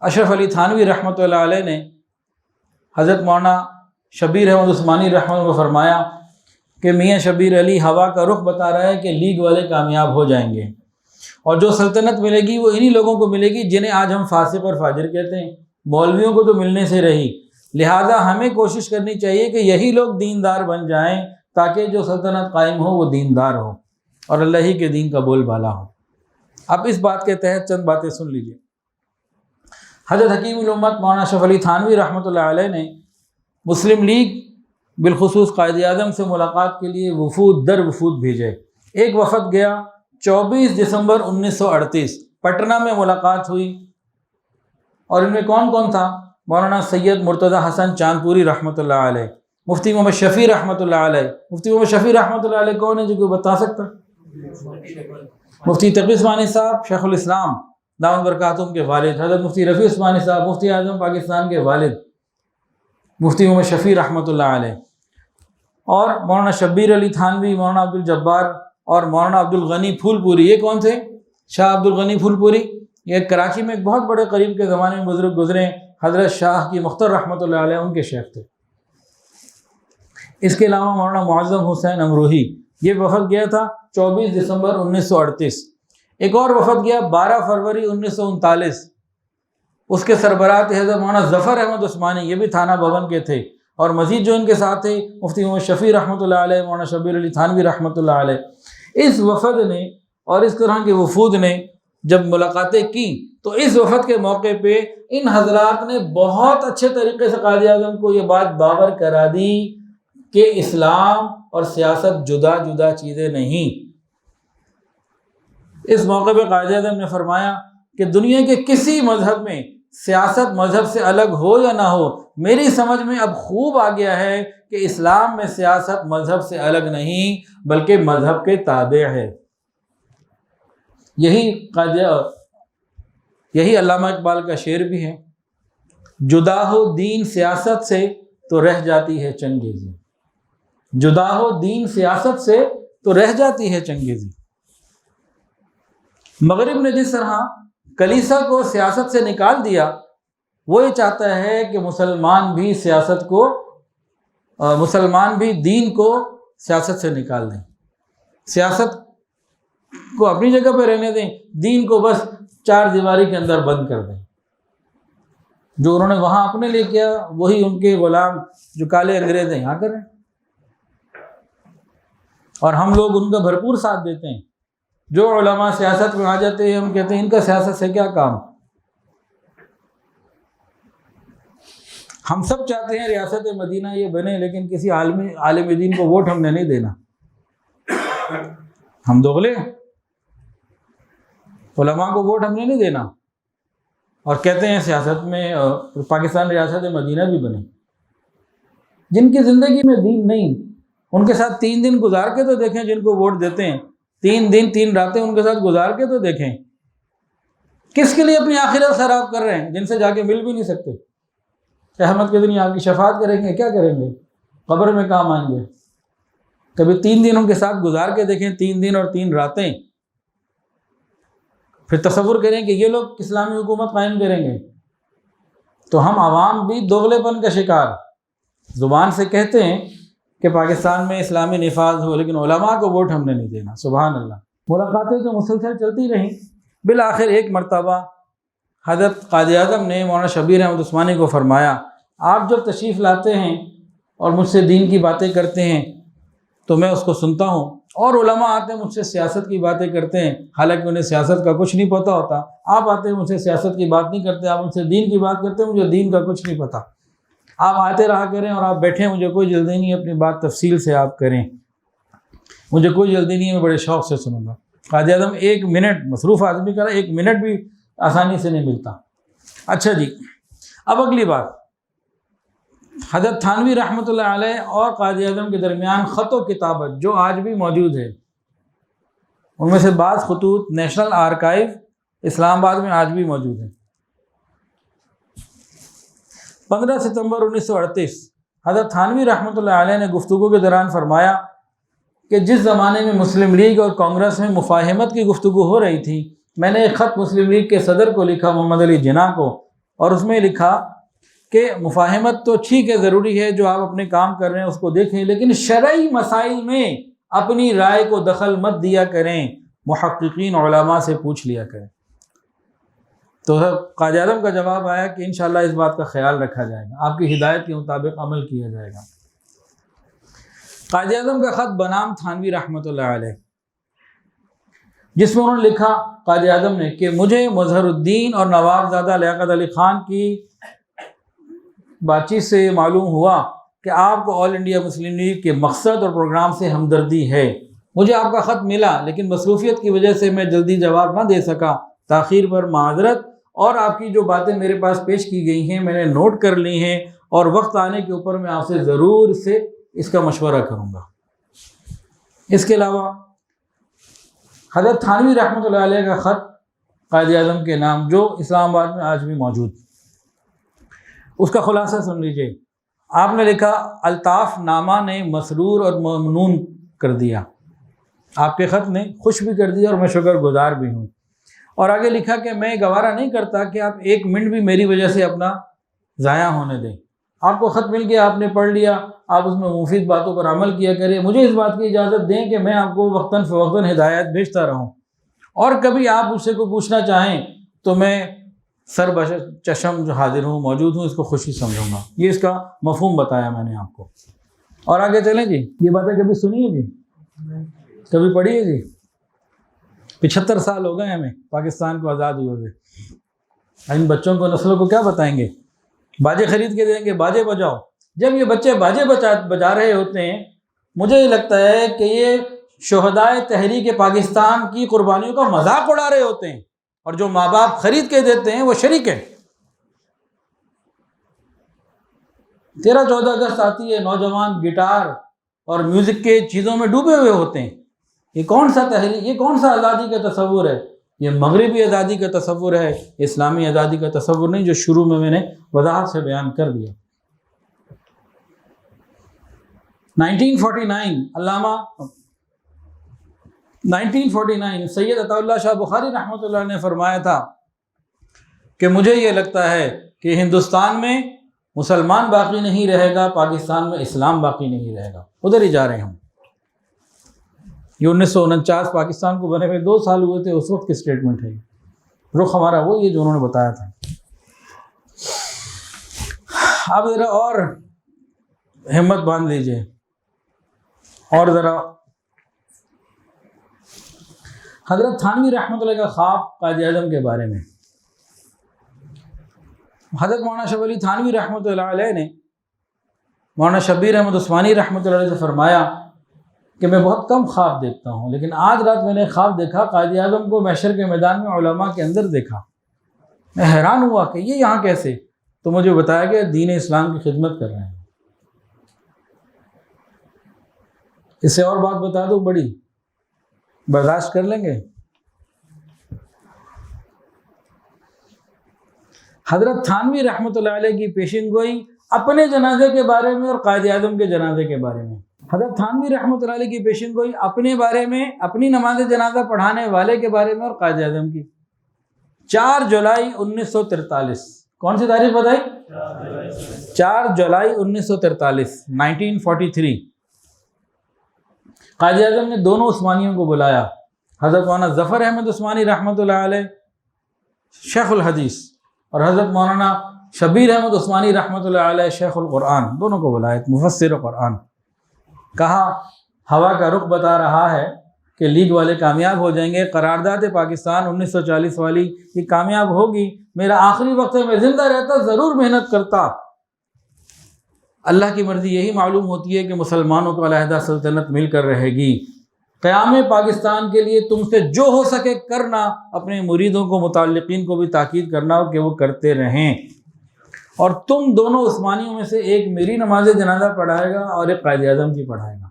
اشرف علی تھانوی رحمۃ اللہ علیہ نے حضرت مولانا شبیر احمد عثمانی رحمۃ اللہ کو فرمایا کہ میاں شبیر علی، ہوا کا رخ بتا رہا ہے کہ لیگ والے کامیاب ہو جائیں گے، اور جو سلطنت ملے گی وہ انہی لوگوں کو ملے گی جنہیں آج ہم فاسق اور فاجر کہتے ہیں۔ مولویوں کو تو ملنے سے رہی، لہٰذا ہمیں کوشش کرنی چاہیے کہ یہی لوگ دیندار بن جائیں تاکہ جو سلطنت قائم ہو وہ دیندار ہو اور اللہ ہی کے دین کا بول بالا ہو۔ اب اس بات کے تحت چند باتیں سن لیجیے۔ حضرت حکیم الامت مولانا اشرف علی تھانوی رحمۃ اللہ علیہ نے مسلم لیگ بالخصوص قائد اعظم سے ملاقات کے لیے وفود در وفود بھیجے۔ ایک وفد گیا 24 دسمبر 1938، پٹنہ میں ملاقات ہوئی، اور ان میں کون کون تھا؟ مولانا سید مرتضی حسن چاندپوری رحمۃ اللہ علیہ، مفتی محمد شفیع رحمۃ اللہ علیہ۔ مفتی محمد شفیع رحمۃ اللہ علیہ کون ہے جو کوئی بتا سکتا؟ مفتی تقی عثمانی صاحب شیخ الاسلام دامت برکاتہم کے والد، حضرت مفتی رفیع عثمانی صاحب مفتی اعظم پاکستان کے والد، مفتی محمد شفیع رحمۃ اللہ علیہ، اور مولانا شبیر علی تھانوی، مولانا عبدالجبار اور مولانا عبدالغنی پھول پوری۔ یہ کون تھے؟ شاہ عبدالغنی پھول پوری، یہ کراچی میں ایک بہت بڑے قریب کے زمانے میں بزرگ گزرے، حضرت شاہ کی مختار رحمۃ اللہ علیہ ان کے شیخ تھے۔ اس کے علاوہ مولانا معظم حسین امروہی، یہ وفد گیا تھا 24 دسمبر 1938۔ ایک اور وفد گیا 12 فروری 1939، اس کے سربراہ تھے حضرت مولانا ظفر احمد عثمانی، یہ بھی تھانہ بھون کے تھے، اور مزید جو ان کے ساتھ تھے مفتی محمد شفیع رحمۃ اللہ علیہ، مولانا شبیر علی تھانوی رحمۃ اللہ علیہ۔ اس وفد نے اور اس طرح کے وفود نے جب ملاقاتیں کی تو اس وفد کے موقع پہ ان حضرات نے بہت اچھے طریقے سے قائد اعظم کو یہ بات باور کرا دی کہ اسلام اور سیاست جدا جدا چیزیں نہیں۔ اس موقع پہ قائد اعظم نے فرمایا کہ دنیا کے کسی مذہب میں سیاست مذہب سے الگ ہو یا نہ ہو، میری سمجھ میں اب خوب آ گیا ہے کہ اسلام میں سیاست مذہب سے الگ نہیں بلکہ مذہب کے تابع ہے۔ یہی علامہ اقبال کا شعر بھی ہے، جدا ہو دین سیاست سے تو رہ جاتی ہے چنگیزی، جدا ہو دین سیاست سے تو رہ جاتی ہے چنگیزی۔ مغرب نے جس طرح کلیسا کو سیاست سے نکال دیا، وہ یہ چاہتا ہے کہ مسلمان بھی دین کو سیاست سے نکال دیں، سیاست کو اپنی جگہ پہ رہنے دیں، دین کو بس 4 دیواری کے اندر بند کر دیں۔ جو انہوں نے وہاں اپنے لیے کیا وہی ان کے غلام جو کالے انگریز ہیں یہاں کریں، اور ہم لوگ ان کا بھرپور ساتھ دیتے ہیں۔ جو علماء سیاست میں آ جاتے ہیں ہم کہتے ہیں ان کا سیاست سے کیا کام۔ ہم سب چاہتے ہیں ریاست مدینہ یہ بنے، لیکن کسی عالم دین کو ووٹ ہم نے نہیں دینا، ہم دوغلے ہیں، علماء کو ووٹ ہم نے نہیں دینا، اور کہتے ہیں سیاست میں پاکستان ریاست مدینہ بھی بنے۔ جن کی زندگی میں دین نہیں، ان کے ساتھ 3 دن گزار کے تو دیکھیں، جن کو ووٹ دیتے ہیں 3 دن 3 راتیں ان کے ساتھ گزار کے تو دیکھیں، کس کے لیے اپنی آخرت خراب کر رہے ہیں، جن سے جا کے مل بھی نہیں سکتے۔ قیامت کے دن آپ کی شفاعت کریں گے، کیا کریں گے؟ قبر میں کام آئیں گے؟ کبھی 3 دن ان کے ساتھ گزار کے دیکھیں، 3 دن اور 3 راتیں، پھر تصور کریں کہ یہ لوگ اسلامی حکومت قائم کریں گے، تو ہم عوام بھی دوغلے پن کا شکار، زبان سے کہتے ہیں کہ پاکستان میں اسلامی نفاذ ہو، لیکن علماء کو ووٹ ہم نے نہیں دینا۔ سبحان اللہ۔ ملاقاتیں تو مسلسل چلتی رہیں، بالآخر ایک مرتبہ حضرت قائد اعظم نے مولانا شبیر احمد عثمانی کو فرمایا، آپ جب تشریف لاتے ہیں اور مجھ سے دین کی باتیں کرتے ہیں تو میں اس کو سنتا ہوں، اور علماء آتے ہیں مجھ سے سیاست کی باتیں کرتے ہیں، حالانکہ انہیں سیاست کا کچھ نہیں پتہ ہوتا۔ آپ آتے ہیں مجھ سے سیاست کی بات نہیں کرتے، آپ مجھ سے دین کی بات کرتے ہیں، مجھے دین کا کچھ نہیں پتہ۔ آپ آتے رہا کریں اور آپ بیٹھیں، مجھے کوئی جلدی نہیں ہے، اپنی بات تفصیل سے آپ کریں، مجھے کوئی جلدی نہیں ہے، میں بڑے شوق سے سنوں گا۔ قائد اعظم 1 منٹ، مصروف آدمی کا 1 منٹ بھی آسانی سے نہیں ملتا۔ اچھا جی، اب اگلی بات، حضرت تھانوی رحمۃ اللہ علیہ اور قائد اعظم کے درمیان خط و کتابت جو آج بھی موجود ہے، ان میں سے بعض خطوط نیشنل آرکائیو اسلام آباد میں آج بھی موجود ہیں۔ 15 ستمبر 1938 حضرت تھانوی رحمۃ اللہ علیہ نے گفتگو کے دوران فرمایا کہ جس زمانے میں مسلم لیگ اور کانگریس میں مفاہمت کی گفتگو ہو رہی تھی، میں نے ایک خط مسلم لیگ کے صدر کو لکھا، محمد علی جناح کو، اور اس میں لکھا کہ مفاہمت تو ٹھیک ہے، ضروری ہے، جو آپ اپنے کام کر رہے ہیں اس کو دیکھیں، لیکن شرعی مسائل میں اپنی رائے کو دخل مت دیا کریں، محققین علماء سے پوچھ لیا کریں۔ تو قائد اعظم کا جواب آیا کہ انشاءاللہ اس بات کا خیال رکھا جائے گا، آپ کی ہدایت کے مطابق عمل کیا جائے گا۔ قائد اعظم کا خط بنام تھانوی رحمۃ اللہ علیہ، جس میں انہوں نے لکھا، قائد اعظم نے، کہ مجھے مظہر الدین اور نواب زادہ لیاقت علی خان کی بات چیت سے معلوم ہوا کہ آپ کو آل انڈیا مسلم لیگ کے مقصد اور پروگرام سے ہمدردی ہے۔ مجھے آپ کا خط ملا، لیکن مصروفیت کی وجہ سے میں جلدی جواب نہ دے سکا، تاخیر پر معذرت، اور آپ کی جو باتیں میرے پاس پیش کی گئی ہیں میں نے نوٹ کر لی ہیں، اور وقت آنے کے اوپر میں آپ سے ضرور سے اس کا مشورہ کروں گا۔ اس کے علاوہ حضرت تھانوی رحمۃ اللہ علیہ کا خط قائد اعظم کے نام، جو اسلام آباد میں آج بھی موجود، اس کا خلاصہ سن لیجئے۔ آپ نے لکھا، الطاف نامہ نے مسرور اور ممنون کر دیا، آپ کے خط نے خوش بھی کر دیا، اور میں شکر گزار بھی ہوں۔ اور آگے لکھا کہ میں گوارا نہیں کرتا کہ آپ 1 منٹ بھی میری وجہ سے اپنا ضائع ہونے دیں۔ آپ کو خط مل گیا، آپ نے پڑھ لیا، آپ اس میں مفید باتوں پر عمل کیا کریں، مجھے اس بات کی اجازت دیں کہ میں آپ کو وقتاً فوقتاً ہدایت بھیجتا رہوں، اور کبھی آپ مجھ سے کو پوچھنا چاہیں تو میں سر چشم جو حاضر ہوں، موجود ہوں، اس کو خوشی سمجھوں گا۔ یہ اس کا مفہوم بتایا میں نے آپ کو۔ اور آگے چلیں جی، یہ باتیں کبھی سنی ہے جی؟ کبھی پڑھی ہے جی؟ 75 سال ہو گئے ہمیں پاکستان کو آزاد ہوئے ہوئے، ان بچوں کو، نسلوں کو کیا بتائیں گے؟ باجے خرید کے دیں گے، باجے بجاؤ۔ جب یہ بچے باجے بجا رہے ہوتے ہیں، مجھے یہ لگتا ہے کہ یہ شہدائے تحریک پاکستان کی قربانیوں کا مذاق اڑا رہے ہوتے ہیں، اور جو ماں باپ خرید کے دیتے ہیں وہ شریک ہیں۔ 13-14 اگست آتی ہے، نوجوان گٹار اور میوزک کے چیزوں میں ڈوبے ہوئے ہوتے ہیں۔ یہ کون سا تحریک، یہ کون سا آزادی کا تصور ہے؟ یہ مغربی آزادی کا تصور ہے، اسلامی آزادی کا تصور نہیں، جو شروع میں نے وضاحت سے بیان کر دیا۔ 1949 سید عطا اللہ شاہ بخاری رحمۃ اللہ نے فرمایا تھا کہ مجھے یہ لگتا ہے کہ ہندوستان میں مسلمان باقی نہیں رہے گا، پاکستان میں اسلام باقی نہیں رہے گا، ادھر ہی جا رہے ہیں ہم۔ یہ 1949 پاکستان کو بنے ہوئے 2 سال ہوئے تھے، اس وقت کی سٹیٹمنٹ ہے، رخ ہمارا وہی ہے جو انہوں نے بتایا تھا۔ اب ذرا اور ہمت باندھ لیجئے، اور ذرا حضرت تھانوی رحمۃ اللہ کا خواب قائد اعظم کے بارے میں۔ حضرت مولانا شب علی تھانوی رحمۃ اللہ علیہ نے مولانا شبیر احمد عثمانی رحمۃ اللہ علیہ سے فرمایا کہ میں بہت کم خواب دیکھتا ہوں، لیکن آج رات میں نے خواب دیکھا قائد اعظم کو محشر کے میدان میں علماء کے اندر دیکھا، میں حیران ہوا کہ یہ یہاں کیسے؟ تو مجھے بتایا کہ دین اسلام کی خدمت کر رہے ہیں۔ اس سے اور بات بتا دوں بڑی، برداشت کر لیں گے؟ حضرت تھانوی رحمۃ اللہ علیہ کی پیشن گوئی اپنے جنازے کے بارے میں اور قائد اعظم کے جنازے کے بارے میں۔ حضرت تھانوی رحمۃ اللہ علیہ کی پیشن گوئی اپنے بارے میں، اپنی نماز جنازہ پڑھانے والے کے بارے میں اور قائد اعظم کی۔ 4 جولائی 1943، کون سی تاریخ بتائی؟ 4 جولائی 1943، 1943۔ قائد اعظم نے دونوں عثمانیوں کو بلایا، حضرت مولانا ظفر احمد عثمانی رحمۃ اللہ علیہ شیخ الحدیث اور حضرت مولانا شبیر احمد عثمانی رحمۃ اللہ علیہ شیخ القرآن، دونوں کو بلایا، مفسر قرآن۔ کہا ہوا کا رخ بتا رہا ہے کہ لیگ والے کامیاب ہو جائیں گے، قرارداد پاکستان 1940 والی یہ کامیاب ہوگی، میرا آخری وقت ہے، میں زندہ رہتا ضرور محنت کرتا۔ اللہ کی مرضی یہی معلوم ہوتی ہے کہ مسلمانوں کو علیحدہ سلطنت مل کر رہے گی۔ قیام پاکستان کے لیے تم سے جو ہو سکے کرنا، اپنے مریدوں کو، متعلقین کو بھی تاکید کرنا کہ وہ کرتے رہیں، اور تم دونوں عثمانیوں میں سے ایک میری نماز جنازہ پڑھائے گا اور ایک قائد اعظم کی پڑھائے گا۔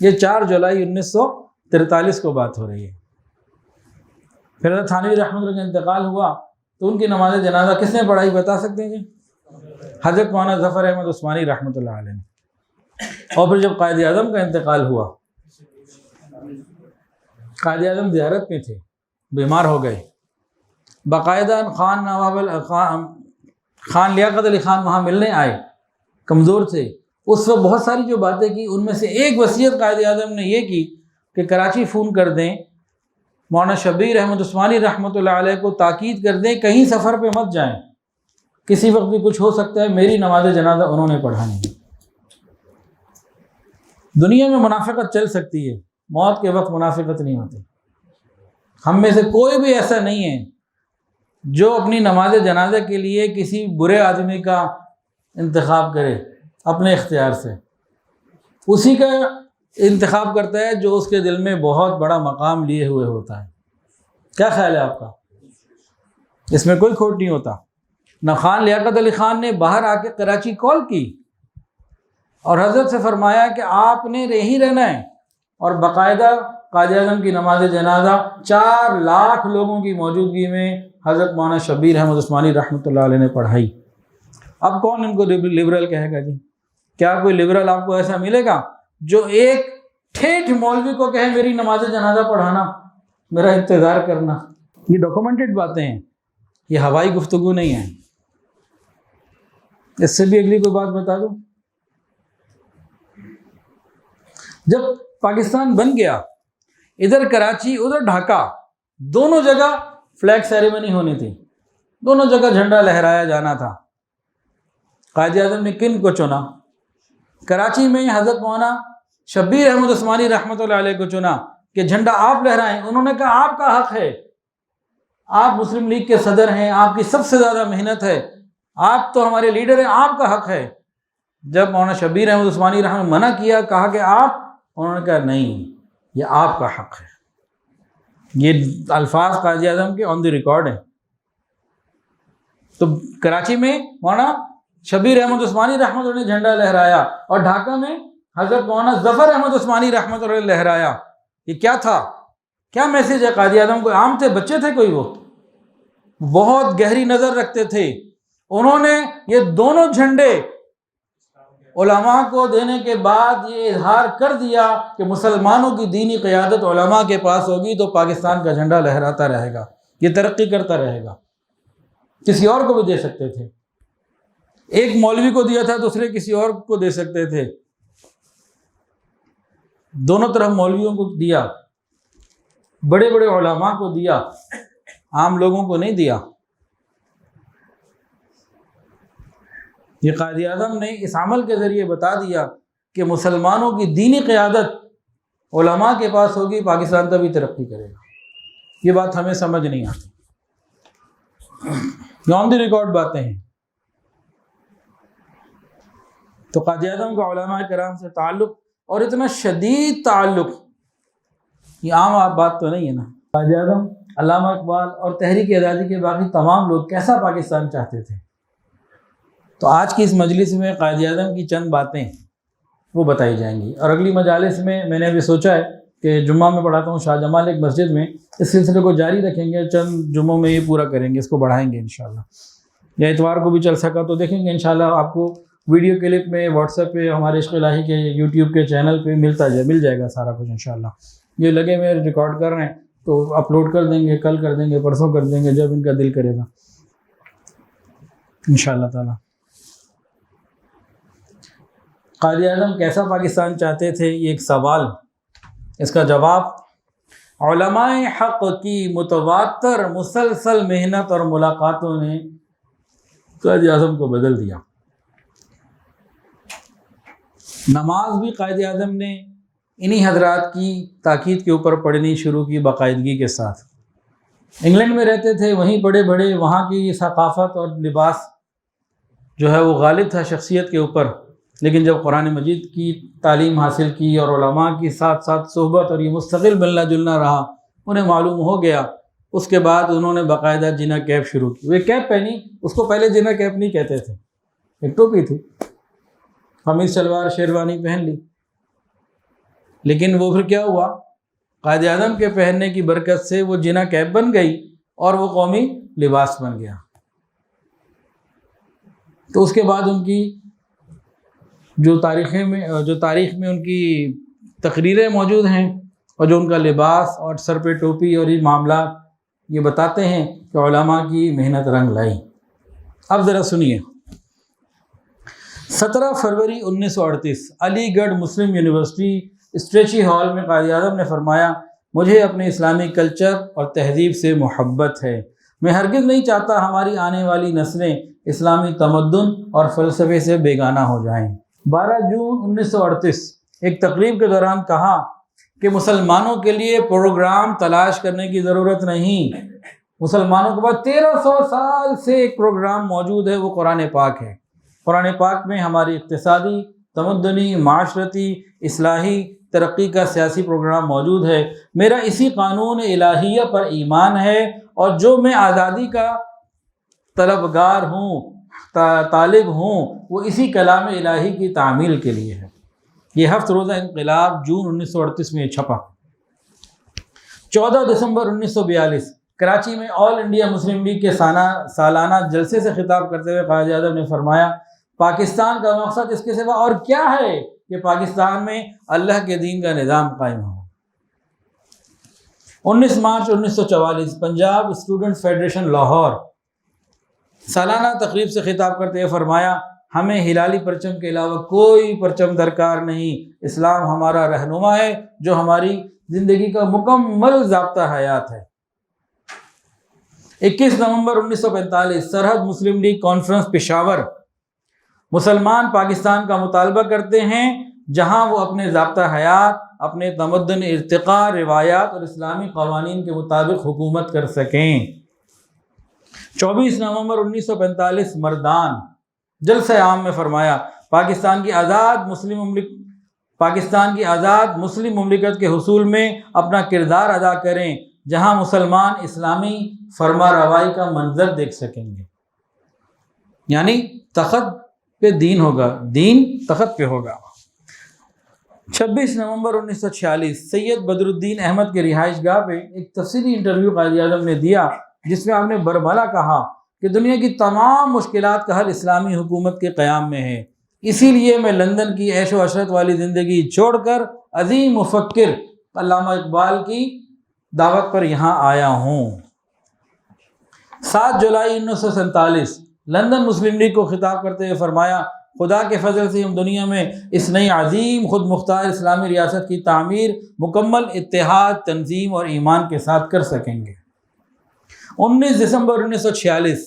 یہ 4 جولائی 1943 کو بات ہو رہی ہے۔ پھر حضرت تھانوی رحمۃ اللہ کا انتقال ہوا تو ان کی نماز جنازہ کس نے پڑھائی بتا سکتے ہیں جی؟ حضرت مولانا ظفر احمد عثمانی رحمۃ اللہ علیہ نے۔ اور پھر جب قائد اعظم کا انتقال ہوا، قائد اعظم زیارت میں تھے، بیمار ہو گئے، باقاعدہ خان لیاقت علی خان وہاں ملنے آئے، کمزور تھے۔ اس وقت بہت ساری جو باتیں کی، ان میں سے ایک وصیت قائد اعظم نے یہ کی کہ کراچی فون کر دیں، مولانا شبیر احمد عثمانی رحمۃ اللہ علیہ کو تاکید کر دیں کہیں سفر پہ مت جائیں، کسی وقت بھی کچھ ہو سکتا ہے، میری نماز جنازہ انہوں نے پڑھانی ہے۔ دنیا میں منافقت چل سکتی ہے، موت کے وقت منافقت نہیں ہوتی۔ ہم میں سے کوئی بھی ایسا نہیں ہے جو اپنی نماز جنازہ کے لیے کسی برے آدمی کا انتخاب کرے اپنے اختیار سے، اسی کا انتخاب کرتا ہے جو اس کے دل میں بہت بڑا مقام لیے ہوئے ہوتا ہے۔ کیا خیال ہے آپ کا؟ اس میں کوئی کھوٹ نہیں ہوتا۔ نہ خان لیاقت علی خان نے باہر آ کے کراچی کال کی اور حضرت سے فرمایا کہ آپ نے یہیں رہنا ہے، اور باقاعدہ قائد اعظم کی نماز جنازہ 4 لاکھ لوگوں کی موجودگی میں حضرت مولانا شبیر احمد عثمانی رحمۃ اللہ علیہ نے پڑھائی۔ اب کون ان کو لبرل کہے گا جی؟ کیا کوئی لبرل آپ کو ایسا ملے گا جو ایک ٹھیٹھ مولوی کو کہے میری نماز جنازہ پڑھانا، میرا انتظار کرنا؟ یہ ڈاکومنٹڈ باتیں ہیں، یہ ہوائی گفتگو نہیں ہے۔ اس سے بھی اگلی کوئی بات بتا دوں، جب پاکستان بن گیا، ادھر کراچی ادھر ڈھاکہ، دونوں جگہ فلیگ سیریمنی ہونی تھی، دونوں جگہ جھنڈا لہرایا جانا تھا۔ قائد اعظم نے کن کو چنا؟ کراچی میں حضرت مولانا شبیر احمد عثمانی رحمۃ اللہ علیہ کو چنا کہ جھنڈا آپ لہرائیں۔ انہوں نے کہا آپ کا حق ہے، آپ مسلم لیگ کے صدر ہیں، آپ کی سب سے زیادہ محنت ہے، آپ تو ہمارے لیڈر ہیں، آپ کا حق ہے۔ جب مولانا شبیر احمد عثمانی رحمۃ اللہ منع کیا، کہا کہ آپ، انہوں نے کہا نہیں، یہ آپ کا حق ہے۔ یہ الفاظ قائد اعظم کے آن دی ریکارڈ ہیں۔ تو کراچی میں مولانا شبیر احمد عثمانی رحمۃ اللہ نے جھنڈا لہرایا، اور ڈھاکہ میں حضرت مولانا ظفر احمد عثمانی رحمۃ اللہ نے لہرایا۔ یہ کیا تھا؟ کیا میسج ہے قائد اعظم کو؟ عام تھے، بچے تھے کوئی، وہ بہت گہری نظر رکھتے تھے۔ انہوں نے یہ دونوں جھنڈے علماء کو دینے کے بعد یہ اظہار کر دیا کہ مسلمانوں کی دینی قیادت علماء کے پاس ہوگی تو پاکستان کا جھنڈا لہراتا رہے گا، یہ ترقی کرتا رہے گا۔ کسی اور کو بھی دے سکتے تھے، ایک مولوی کو دیا تھا، دوسرے کسی اور کو دے سکتے تھے، دونوں طرف مولویوں کو دیا، بڑے بڑے علماء کو دیا، عام لوگوں کو نہیں دیا۔ یہ قائد اعظم نے اس عمل کے ذریعے بتا دیا کہ مسلمانوں کی دینی قیادت علماء کے پاس ہوگی، پاکستان تبھی ترقی کرے گا۔ یہ بات ہمیں سمجھ نہیں آتی، یہ آن دی ریکارڈ باتیں ہیں۔ تو قائد اعظم کا علماء کرام سے تعلق، اور اتنا شدید تعلق، یہ عام بات تو نہیں ہے نا۔ قائد اعظم، علامہ اقبال اور تحریک آزادی کے باقی تمام لوگ کیسا پاکستان چاہتے تھے؟ تو آج کی اس مجلس میں قائد اعظم کی چند باتیں وہ بتائی جائیں گی، اور اگلی مجالس میں نے ابھی سوچا ہے کہ جمعہ میں پڑھاتا ہوں شاہ جمال ایک مسجد میں، اس سلسلے کو جاری رکھیں گے، چند جمعوں میں یہ پورا کریں گے، اس کو بڑھائیں گے انشاءاللہ، یا اتوار کو بھی چل سکا تو دیکھیں گے انشاءاللہ۔ آپ کو ویڈیو کلپ میں واٹس ایپ پہ، ہمارے عشق الہی کے یوٹیوب کے چینل پہ مل جائے گا سارا کچھ انشاءاللہ۔ یہ لگے میں ریکارڈ کر رہے ہیں تو اپلوڈ کر دیں گے، کل کر دیں گے، پرسوں کر دیں گے، جب ان کا دل کرے گا انشاءاللہ تعالی۔ قائد اعظم کیسا پاکستان چاہتے تھے، یہ ایک سوال، اس کا جواب علماء حق کی متواتر مسلسل محنت اور ملاقاتوں نے قائد اعظم کو بدل دیا۔ نماز بھی قائد اعظم نے انہی حضرات کی تاکید کے اوپر پڑھنی شروع کی باقاعدگی کے ساتھ۔ انگلینڈ میں رہتے تھے، وہیں بڑے بڑے وہاں کی ثقافت اور لباس جو ہے وہ غالب تھا شخصیت کے اوپر، لیکن جب قرآن مجید کی تعلیم حاصل کی اور علماء کی ساتھ ساتھ صحبت اور یہ مستقل ملنا جلنا رہا، انہیں معلوم ہو گیا، اس کے بعد انہوں نے باقاعدہ جنا کیپ شروع کی۔ وہ کیپ پہنی، اس کو پہلے جنا کیپ نہیں کہتے تھے، ایک ٹوپی تھی، قمیص شلوار شیروانی پہن لی، لیکن وہ پھر کیا ہوا، قائد اعظم کے پہننے کی برکت سے وہ جنا کیپ بن گئی اور وہ قومی لباس بن گیا۔ تو اس کے بعد ان کی جو تاریخ میں ان کی تقریریں موجود ہیں، اور جو ان کا لباس اور سر پہ ٹوپی اور یہ معاملات یہ بتاتے ہیں کہ علماء کی محنت رنگ لائی۔ اب ذرا سنیے، 17 فروری 1938 علی گڑھ مسلم یونیورسٹی اسٹریچی ہال میں قائد اعظم نے فرمایا، مجھے اپنے اسلامی کلچر اور تہذیب سے محبت ہے، میں ہرگز نہیں چاہتا ہماری آنے والی نسلیں اسلامی تمدن اور فلسفے سے بیگانہ ہو جائیں۔ 12 جون 1938 ایک تقریب کے دوران کہا کہ مسلمانوں کے لیے پروگرام تلاش کرنے کی ضرورت نہیں، مسلمانوں کے بعد 1300 سال سے ایک پروگرام موجود ہے، وہ قرآن پاک ہے۔ قرآن پاک میں ہماری اقتصادی، تمدنی، معاشرتی، اصلاحی ترقی کا سیاسی پروگرام موجود ہے۔ میرا اسی قانون الہیہ پر ایمان ہے، اور جو میں آزادی کا طلبگار ہوں، طالب ہوں، وہ اسی کلام الہی کی تعمیل کے لیے ہے۔ یہ 7 روزہ انقلاب جون 1938 میں چھپا۔ 14 دسمبر 1942 کراچی میں آل انڈیا مسلم لیگ کے سالانہ جلسے سے خطاب کرتے ہوئے قائد اعظم نے فرمایا، پاکستان کا مقصد اس کے سوا اور کیا ہے کہ پاکستان میں اللہ کے دین کا نظام قائم ہو۔ 19 مارچ 1944 پنجاب اسٹوڈنٹ فیڈریشن لاہور سالانہ تقریب سے خطاب کرتے ہوئے فرمایا، ہمیں ہلالی پرچم کے علاوہ کوئی پرچم درکار نہیں، اسلام ہمارا رہنما ہے جو ہماری زندگی کا مکمل ضابطہ حیات ہے۔ 21 نومبر 1945 سرحد مسلم لیگ کانفرنس پشاور، مسلمان پاکستان کا مطالبہ کرتے ہیں جہاں وہ اپنے ضابطہ حیات، اپنے تمدن ارتقاء، روایات اور اسلامی قوانین کے مطابق حکومت کر سکیں۔ 24 نومبر 1945 مردان جلسہ عام میں فرمایا، پاکستان کی آزاد مسلم مملکت کے حصول میں اپنا کردار ادا کریں جہاں مسلمان اسلامی فرما روائی کا منظر دیکھ سکیں گے، یعنی تخت پہ دین ہوگا، دین تخت پہ ہوگا۔ 26 نومبر 1946 سید بدر الدین احمد کے رہائش گاہ پہ ایک تفصیلی انٹرویو قائد اعظم نے دیا، جس میں آپ نے برملا کہا کہ دنیا کی تمام مشکلات کا حل اسلامی حکومت کے قیام میں ہے، اسی لیے میں لندن کی عیش و عشرت والی زندگی چھوڑ کر عظیم مفکر علامہ اقبال کی دعوت پر یہاں آیا ہوں۔ 7 جولائی 1947 لندن مسلم لیگ کو خطاب کرتے ہوئے فرمایا، خدا کے فضل سے ہم دنیا میں اس نئی عظیم خود مختار اسلامی ریاست کی تعمیر مکمل اتحاد، تنظیم اور ایمان کے ساتھ کر سکیں گے۔ 19 دسمبر 1946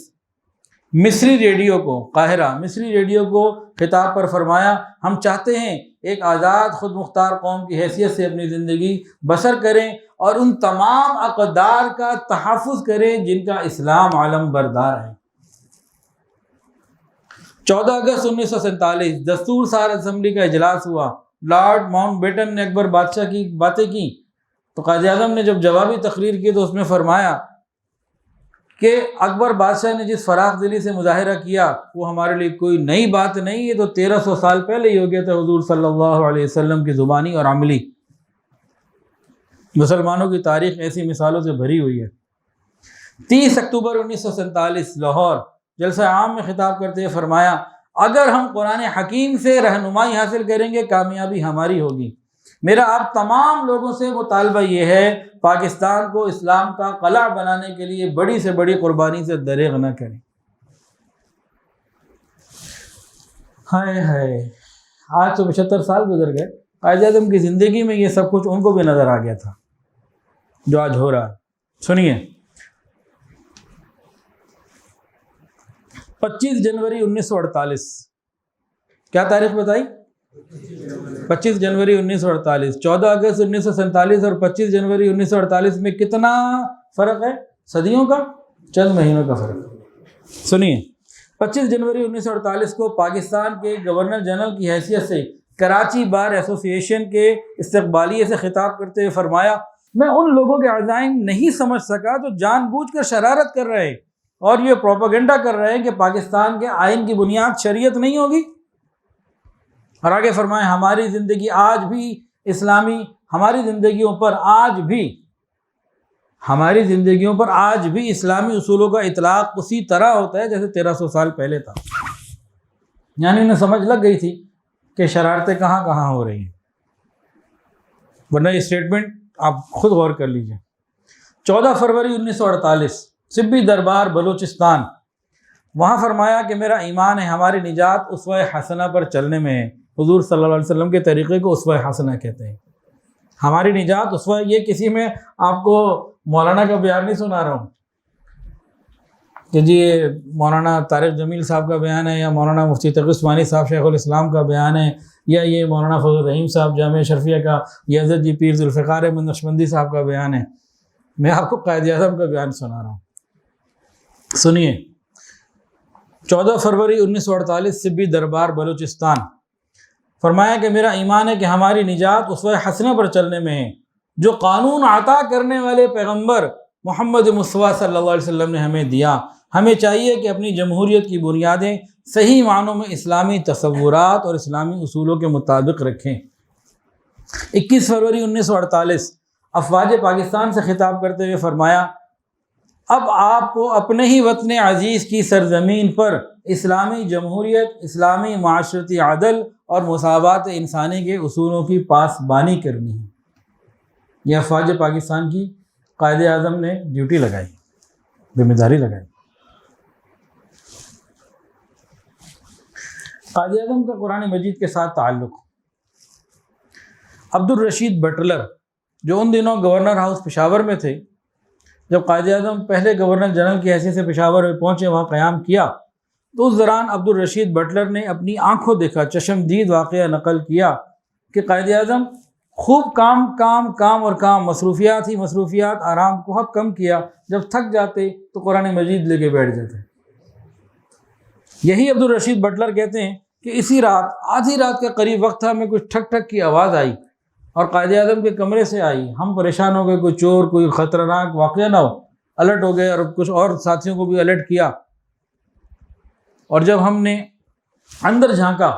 مصری ریڈیو کو، قاہرہ مصری ریڈیو کو خطاب پر فرمایا، ہم چاہتے ہیں ایک آزاد خود مختار قوم کی حیثیت سے اپنی زندگی بسر کریں اور ان تمام اقدار کا تحفظ کریں جن کا اسلام علم بردار ہے۔ 14 اگست 1947 دستور ساز اسمبلی کا اجلاس ہوا، لارڈ ماؤنٹ بیٹن نے اکبر بادشاہ کی باتیں کی، تو قائد اعظم نے جب جوابی تقریر کی تو اس میں فرمایا کہ اکبر بادشاہ نے جس فراخ دلی سے مظاہرہ کیا وہ ہمارے لیے کوئی نئی بات نہیں ہے، تو 1300 سال پہلے ہی ہو گیا تھا حضور صلی اللہ علیہ وسلم کی زبانی اور عملی۔ مسلمانوں کی تاریخ ایسی مثالوں سے بھری ہوئی ہے۔ 30 اکتوبر 1947 لاہور، جلسہ عام میں خطاب کرتے ہوئے فرمایا اگر ہم قرآن حکیم سے رہنمائی حاصل کریں گے کامیابی ہماری ہوگی۔ میرا آپ تمام لوگوں سے مطالبہ یہ ہے پاکستان کو اسلام کا قلعہ بنانے کے لیے بڑی سے بڑی قربانی سے دریغ نہ کریں۔ ہائے ہائے، آج تو 75 سال گزر گئے، قائد اعظم کی زندگی میں یہ سب کچھ ان کو بھی نظر آ گیا تھا جو آج ہو رہا ہے۔ سنیے، 25 جنوری 1948، کیا تاریخ بتائی؟ 25 جنوری 1948، 14 اگست 1947 اور 25 جنوری 1948 میں کتنا فرق ہے؟ صدیوں کا، چند مہینوں کا فرق ہے۔ سنیے، 25 جنوری 1948 کو پاکستان کے گورنر جنرل کی حیثیت سے کراچی بار ایسوسی ایشن کے استقبالیے سے خطاب کرتے ہوئے فرمایا میں ان لوگوں کے عزائم نہیں سمجھ سکا جو جان بوجھ کر شرارت کر رہے اور یہ پروپیگنڈا کر رہے ہیں کہ پاکستان کے آئین کی بنیاد شریعت نہیں ہوگی۔ اور آگے فرمائیں ہماری زندگی آج بھی اسلامی، ہماری زندگیوں پر آج بھی اسلامی اصولوں کا اطلاق اسی طرح ہوتا ہے جیسے 1300 سال پہلے تھا۔ یعنی انہیں سمجھ لگ گئی تھی کہ شرارتیں کہاں کہاں ہو رہی ہیں، ورنہ یہ اسٹیٹمنٹ آپ خود غور کر لیجئے۔ 14 فروری 1948 سبی دربار بلوچستان، وہاں فرمایا کہ میرا ایمان ہے ہماری نجات اسوہ حسنہ پر چلنے میں ہے۔ حضور صلی اللہ علیہ وسلم کے طریقے کو اسوہ حسنہ کہتے ہیں۔ ہماری نجات اسوہ، یہ کسی میں آپ کو مولانا کا بیان نہیں سنا رہا ہوں کہ جی یہ مولانا طارق جمیل صاحب کا بیان ہے، یا مولانا مفتی تقی عثمانی صاحب شیخ الاسلام کا بیان ہے، یا یہ مولانا فضل الرحیم صاحب جامعہ شرفیہ کا، یا حضرت جی پیر ذوالفقار احمد نقشبندی صاحب کا بیان ہے۔ میں آپ کو قائد اعظم کا بیان سنا رہا ہوں۔ سنیے، 14 فروری 1948 سبی دربار بلوچستان، فرمایا کہ میرا ایمان ہے کہ ہماری نجات اسوہ حسنہ پر چلنے میں ہے جو قانون عطا کرنے والے پیغمبر محمد مصطفیٰ صلی اللہ علیہ وسلم نے ہمیں دیا۔ ہمیں چاہیے کہ اپنی جمہوریت کی بنیادیں صحیح معنوں میں اسلامی تصورات اور اسلامی اصولوں کے مطابق رکھیں۔ 21 فروری 1948 افواج پاکستان سے خطاب کرتے ہوئے فرمایا اب آپ کو اپنے ہی وطن عزیز کی سرزمین پر اسلامی جمہوریت، اسلامی معاشرتی عدل اور مساوات انسانی کے اصولوں کی پاسبانی کرنی ہے۔ یہ افواج پاکستان کی قائد اعظم نے ڈیوٹی لگائی، ذمہ داری لگائی۔ قائد اعظم کا قرآن مجید کے ساتھ تعلق، عبدالرشید بٹلر جو ان دنوں گورنر ہاؤس پشاور میں تھے، جب قائد اعظم پہلے گورنر جنرل کی حیثیت سے پشاور میں پہنچے، وہاں قیام کیا، تو اس دوران عبدالرشید بٹلر نے اپنی آنکھوں دیکھا چشمدید واقعہ نقل کیا کہ قائد اعظم خوب کام اور کام، مصروفیات ہی مصروفیات، آرام کو بہت کم کیا، جب تھک جاتے تو قرآن مجید لے کے بیٹھ جاتے۔ یہی عبدالرشید بٹلر کہتے ہیں کہ اسی رات، آدھی رات کے قریب وقت تھا، میں کچھ ٹھک ٹھک کی آواز آئی اور قائد اعظم کے کمرے سے آئی۔ ہم پریشان ہو گئے، کوئی چور، کوئی خطرناک واقعہ نہ ہو، الرٹ ہو گئے اور کچھ اور ساتھیوں کو بھی الرٹ کیا۔ اور جب ہم نے اندر جھانکا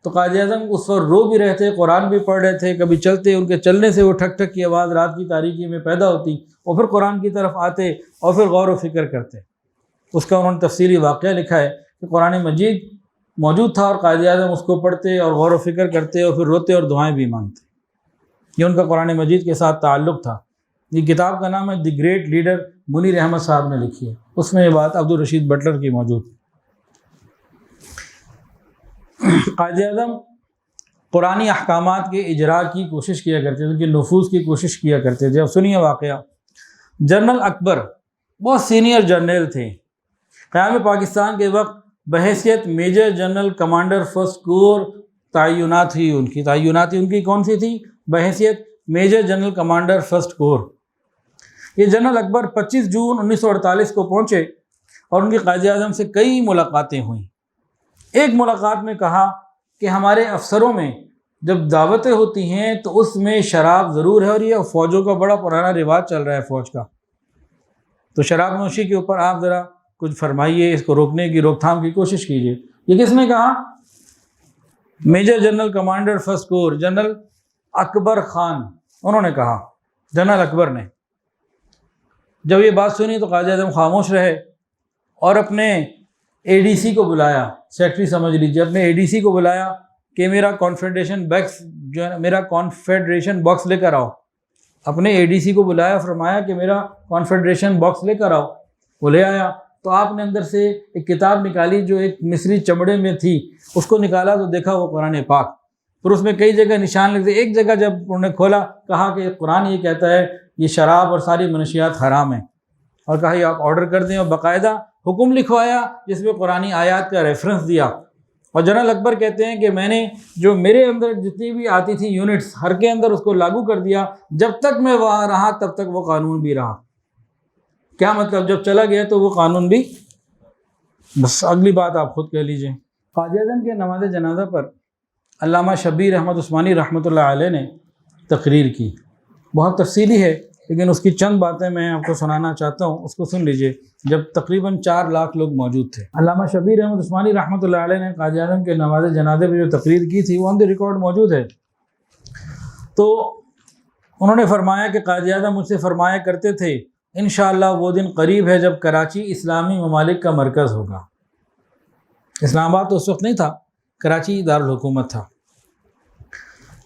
تو قائد اعظم اس وقت رو بھی رہے تھے، قرآن بھی پڑھ رہے تھے، کبھی چلتے، ان کے چلنے سے وہ ٹھک ٹھک کی آواز رات کی تاریکی میں پیدا ہوتی، اور پھر قرآن کی طرف آتے اور پھر غور و فکر کرتے۔ اس کا انہوں نے تفصیلی واقعہ لکھا ہے کہ قرآن مجید موجود تھا اور قائد اعظم اس کو پڑھتے اور غور و فکر کرتے اور پھر روتے اور دعائیں بھی مانگتے۔ یہ ان کا قرآن مجید کے ساتھ تعلق تھا۔ یہ کتاب کا نام ہے the great leader, Munir Ahmad صاحب نے لکھی ہے، اس میں یہ بات عبدالرشید بٹلر کی موجود ہے۔ قائد اعظم قرآنی احکامات کے اجراء کی کوشش کیا کرتے تھے، ان کے نفوذ کی کوشش کیا کرتے تھے۔ اب سنیے واقعہ، جنرل اکبر بہت سینئر جنرل تھے، قیام پاکستان کے وقت بحیثیت میجر جنرل کمانڈر فرسٹ کور تعینات ہوئی ان کی کون سی تھی؟ بحیثیت میجر جنرل کمانڈر فرسٹ کور۔ یہ جنرل اکبر 25 جون 1948 کو پہنچے اور ان کی قائد اعظم سے کئی ملاقاتیں ہوئیں۔ ایک ملاقات میں کہا کہ ہمارے افسروں میں جب دعوتیں ہوتی ہیں تو اس میں شراب ضرور ہے، اور یہ فوجوں کا بڑا پرانا رواج چل رہا ہے فوج کا، تو شراب نوشی کے اوپر آپ ذرا کچھ فرمائیے، اس کو روکنے کی روک تھام کی کوشش کیجیے۔ یہ کس نے کہا؟ میجر جنرل کمانڈر فرسٹ کور جنرل اکبر خان، انہوں نے کہا، جنرل اکبر نے۔ جب یہ بات سنی تو قائد اعظم خاموش رہے اور اپنے اے ڈی سی کو بلایا، سیکٹری سمجھ لیجیے، اپنے اے ڈی سی کو بلایا کہ میرا کانفیڈریشن باکس لے کر آؤ۔ اپنے اے ڈی سی کو بلایا، فرمایا کہ میرا کانفیڈریشن باکس لے کر آؤ۔ وہ لے آیا تو آپ نے اندر سے ایک کتاب نکالی جو ایک مصری چمڑے میں تھی، اس کو نکالا تو دیکھا وہ قرآن پاک، پھر اس میں کئی جگہ نشان لکھتے، ایک جگہ جب انہوں نے کھولا کہا کہ قرآن یہ کہتا ہے یہ شراب اور ساری منشیات حرام ہیں، اور کہا یہ آپ آرڈر کر دیں، اور باقاعدہ حکم لکھوایا جس میں قرآنی آیات کا ریفرنس دیا۔ اور جنرل اکبر کہتے ہیں کہ میں نے جو میرے اندر جتنی بھی آتی تھی یونٹس، ہر کے اندر اس کو لاگو کر دیا، جب تک میں وہاں رہا تب تک وہ قانون بھی رہا۔ کیا مطلب؟ جب چلا گیا تو وہ قانون بھی، بس اگلی بات آپ خود کہہ لیجئے۔ قائد اعظم کے نماز جنازہ پر علامہ شبیر احمد عثمانی رحمۃ اللہ علیہ نے تقریر کی، بہت تفصیلی ہے لیکن اس کی چند باتیں میں آپ کو سنانا چاہتا ہوں، اس کو سن لیجئے۔ جب تقریباً 4 لاکھ لوگ موجود تھے، علامہ شبیر احمد عثمانی رحمۃ اللہ علیہ نے قائد اعظم کے نماز جنازے پہ جو تقریر کی تھی وہ آن دی ریکارڈ موجود ہے۔ تو انہوں نے فرمایا کہ قائد اعظم مجھ سے فرمایا کرتے تھے انشاءاللہ وہ دن قریب ہے جب کراچی اسلامی ممالک کا مرکز ہوگا۔ اسلام آباد تو اس وقت نہیں تھا، کراچی دارالحکومت تھا۔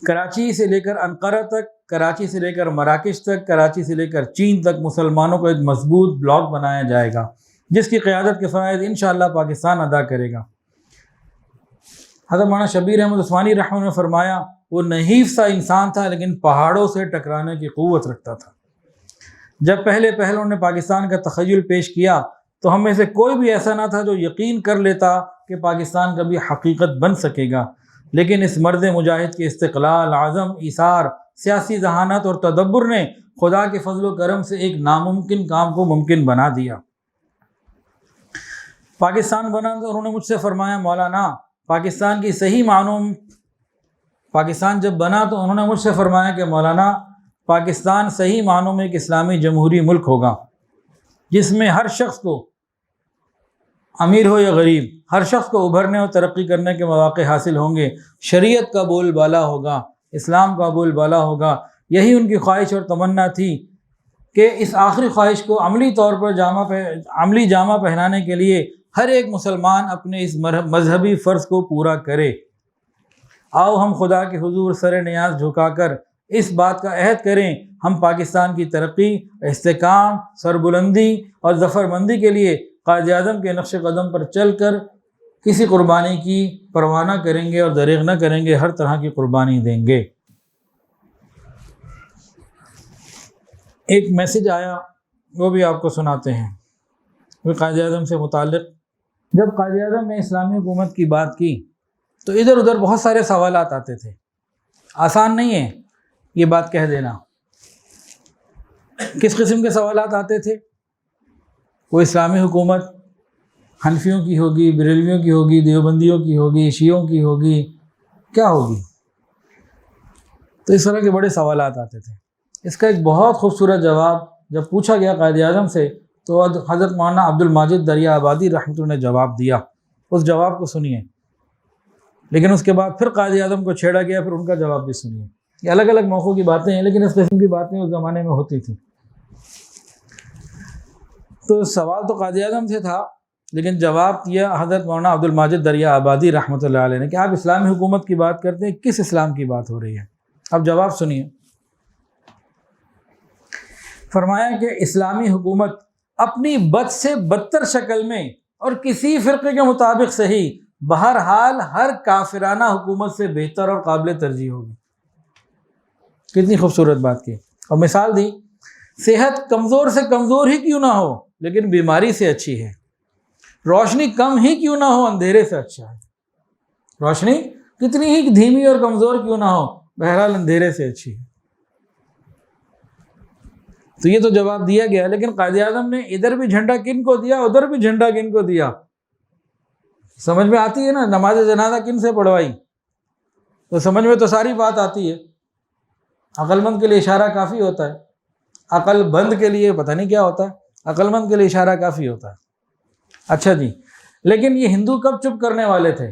کراچی سے لے کر انقرہ تک، کراچی سے لے کر مراکش تک، کراچی سے لے کر چین تک مسلمانوں کو ایک مضبوط بلاک بنایا جائے گا جس کی قیادت کے فرائض انشاءاللہ پاکستان ادا کرے گا۔ حضرت مولانا شبیر احمد عثمانی رحمہ اللہ نے فرمایا وہ نحیف سا انسان تھا لیکن پہاڑوں سے ٹکرانے کی قوت رکھتا تھا۔ جب پہلے انہوں نے پاکستان کا تخیل پیش کیا تو ہم میں سے کوئی بھی ایسا نہ تھا جو یقین کر لیتا کہ پاکستان کبھی حقیقت بن سکے گا، لیکن اس مرد مجاہد کے استقلال، عزم، ایثار، سیاسی ذہانت اور تدبر نے خدا کے فضل و کرم سے ایک ناممکن کام کو ممکن بنا دیا۔ پاکستان بنا تو انہوں نے مجھ سے فرمایا مولانا پاکستان کی صحیح معنوں، پاکستان جب بنا تو انہوں نے مجھ سے فرمایا کہ مولانا پاکستان صحیح معنوں میں ایک اسلامی جمہوری ملک ہوگا جس میں ہر شخص کو، امیر ہو یا غریب، ہر شخص کو ابھرنے اور ترقی کرنے کے مواقع حاصل ہوں گے، شریعت کا بول بالا ہوگا، اسلام کا بول بالا ہوگا۔ یہی ان کی خواہش اور تمنا تھی کہ اس آخری خواہش کو عملی طور پر عملی جامہ پہنانے کے لیے ہر ایک مسلمان اپنے اس مذہبی فرض کو پورا کرے۔ آؤ ہم خدا کے حضور سر نیاز جھکا کر اس بات کا عہد کریں، ہم پاکستان کی ترقی، استحکام، سربلندی اور ظفر مندی کے لیے قائد اعظم کے نقش قدم پر چل کر کسی قربانی کی پرواہ نہ کریں گے اور دریغ نہ کریں گے، ہر طرح کی قربانی دیں گے۔ ایک میسج آیا وہ بھی آپ کو سناتے ہیں، وہ قائد اعظم سے متعلق۔ جب قائد اعظم نے اسلامی حکومت کی بات کی تو ادھر ادھر بہت سارے سوالات آتے تھے، آسان نہیں ہے یہ بات کہہ دینا۔ کس قسم کے سوالات آتے تھے؟ وہ اسلامی حکومت حنفیوں کی ہوگی، بریلویوں کی ہوگی، دیوبندیوں کی ہوگی، شیعوں کی ہوگی، کیا ہوگی؟ تو اس طرح کے بڑے سوالات آتے تھے۔ اس کا ایک بہت خوبصورت جواب جب پوچھا گیا قائد اعظم سے تو حضرت مولانا عبد الماجد دریا آبادی رحمۃ اللہ نے جواب دیا۔ اس جواب کو سنیے، لیکن اس کے بعد پھر قائد اعظم کو چھیڑا گیا، پھر ان کا جواب بھی سنیے۔ یہ الگ الگ موقعوں کی باتیں ہیں لیکن اس قسم کی باتیں اس زمانے میں ہوتی تھیں۔ تو سوال تو قائد اعظم سے تھا لیکن جواب دیا حضرت مولانا عبد الماجد دریا آبادی رحمۃ اللہ علیہ نے کہ آپ اسلامی حکومت کی بات کرتے ہیں، کس اسلام کی بات ہو رہی ہے؟ اب جواب سنیے۔ فرمایا کہ اسلامی حکومت اپنی بد سے بدتر شکل میں اور کسی فرقے کے مطابق صحیح، بہرحال ہر کافرانہ حکومت سے بہتر اور قابل ترجیح ہوگی۔ کتنی خوبصورت بات کی، اور مثال دی، صحت کمزور سے کمزور ہی کیوں نہ ہو لیکن بیماری سے اچھی ہے، روشنی کم ہی کیوں نہ ہو اندھیرے سے اچھا ہے، روشنی کتنی ہی دھیمی اور کمزور کیوں نہ ہو بہرحال اندھیرے سے اچھی ہے۔ تو یہ تو جواب دیا گیا، لیکن قائد اعظم نے ادھر بھی جھنڈا کن کو دیا، ادھر بھی جھنڈا کن کو دیا؟ سمجھ میں آتی ہے نا، نماز جنازہ کن سے پڑھوائی، تو سمجھ میں تو ساری بات آتی ہے. عقل مند کے لیے اشارہ کافی ہوتا ہے، عقل بند کے لیے پتہ نہیں کیا ہوتا ہے، عقل مند کے لیے اشارہ کافی ہوتا ہے. اچھا جی، لیکن یہ ہندو کب چپ کرنے والے تھے؟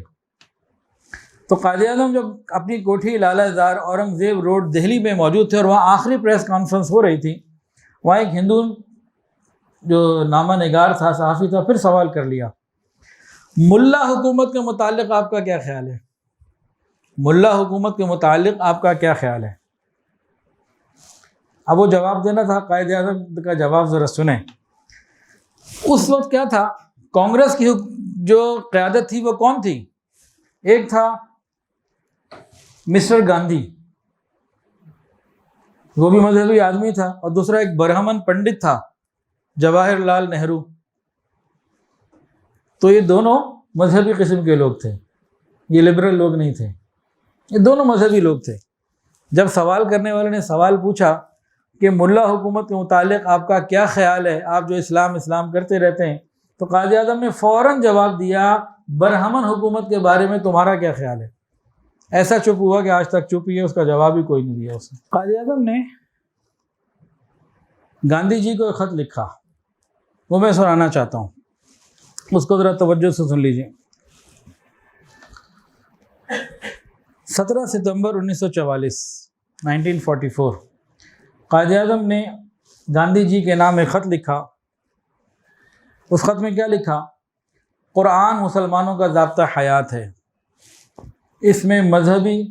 تو قائد اعظم جب اپنی کوٹھی لالہ زار اورنگزیب روڈ دہلی میں موجود تھے اور وہاں آخری پریس کانفرنس ہو رہی تھی، وہاں ایک ہندو جو نامہ نگار تھا، صحافی تھا، پھر سوال کر لیا، ملا حکومت کے متعلق آپ کا کیا خیال ہے؟ ملا حکومت کے متعلق آپ کا کیا خیال ہے؟ اب وہ جواب دینا تھا، قائد اعظم کا جواب ذرا سنیں. اس وقت کیا تھا، کانگریس کی جو قیادت تھی وہ کون تھی؟ ایک تھا مسٹر گاندھی، وہ بھی مذہبی آدمی تھا، اور دوسرا ایک برہمن پنڈت تھا، جواہر لال نہرو. تو یہ دونوں مذہبی قسم کے لوگ تھے، یہ لبرل لوگ نہیں تھے، یہ دونوں مذہبی لوگ تھے. جب سوال کرنے والے نے سوال پوچھا کہ ملا حکومت کے متعلق آپ کا کیا خیال ہے، آپ جو اسلام کرتے رہتے ہیں، تو قائد اعظم نے فوراً جواب دیا، برہمن حکومت کے بارے میں تمہارا کیا خیال ہے؟ ایسا چپ ہوا کہ آج تک چپ ہی ہے، اس کا جواب ہی کوئی نہیں دیا اس نے. قائد اعظم نے گاندھی جی کو ایک خط لکھا، وہ میں سنانا چاہتا ہوں، اس کو ذرا توجہ سے سن لیجیے. 17 ستمبر 1944 1944 قائد اعظم نے گاندھی جی کے نام ایک خط لکھا. اس خط میں کیا لکھا؟ قرآن مسلمانوں کا ضابطہ حیات ہے، اس میں مذہبی،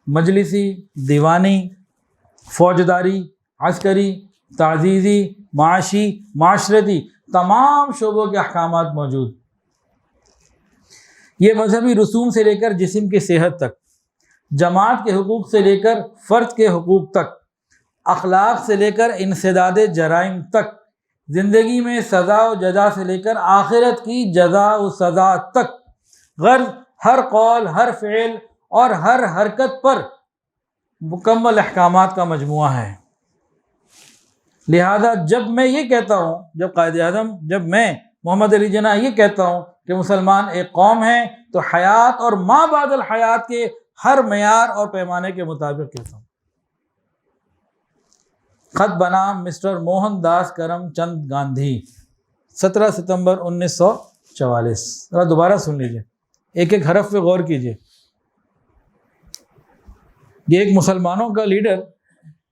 مجلسی، دیوانی، فوجداری، عسکری، تعزیزی، معاشی، معاشرتی تمام شعبوں کے احکامات موجود. یہ مذہبی رسوم سے لے کر جسم کی صحت تک، جماعت کے حقوق سے لے کر فرد کے حقوق تک، اخلاق سے لے کر انسداد جرائم تک، زندگی میں سزا و جزا سے لے کر آخرت کی جزا و سزا تک، غرض ہر قول، ہر فعل اور ہر حرکت پر مکمل احکامات کا مجموعہ ہے. لہذا جب میں یہ کہتا ہوں، جب میں محمد علی جناح یہ کہتا ہوں کہ مسلمان ایک قوم ہے، تو حیات اور ما بعد الحیات کے ہر معیار اور پیمانے کے مطابق کہتا ہوں. خط بنام مسٹر موہن داس کرم چند گاندھی، 17 ستمبر 1944. ذرا دوبارہ سن لیجیے، ایک ایک حرف پہ غور کیجیے. یہ ایک مسلمانوں کا لیڈر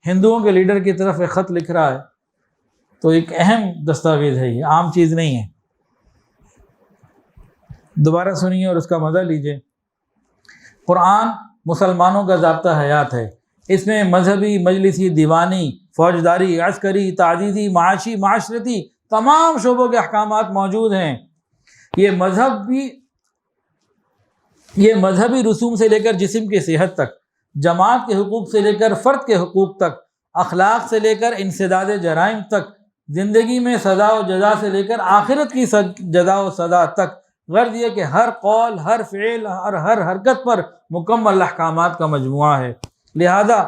ہندوؤں کے لیڈر کی طرف ایک خط لکھ رہا ہے، تو ایک اہم دستاویز ہے، یہ عام چیز نہیں ہے. دوبارہ سنیے اور اس کا مزہ لیجیے. قرآن مسلمانوں کا ضابطہ حیات ہے، اس میں مذہبی، مجلسی، دیوانی، فوجداری، عسکری، تعزیزی، معاشی، معاشرتی تمام شعبوں کے احکامات موجود ہیں. یہ مذہبی رسوم سے لے کر جسم کی صحت تک، جماعت کے حقوق سے لے کر فرد کے حقوق تک، اخلاق سے لے کر انسداد جرائم تک، زندگی میں سزا و جزا سے لے کر آخرت کی جزا و سزا تک، غرض یہ کہ ہر قول، ہر فعل اور ہر حرکت پر مکمل احکامات کا مجموعہ ہے. لہذا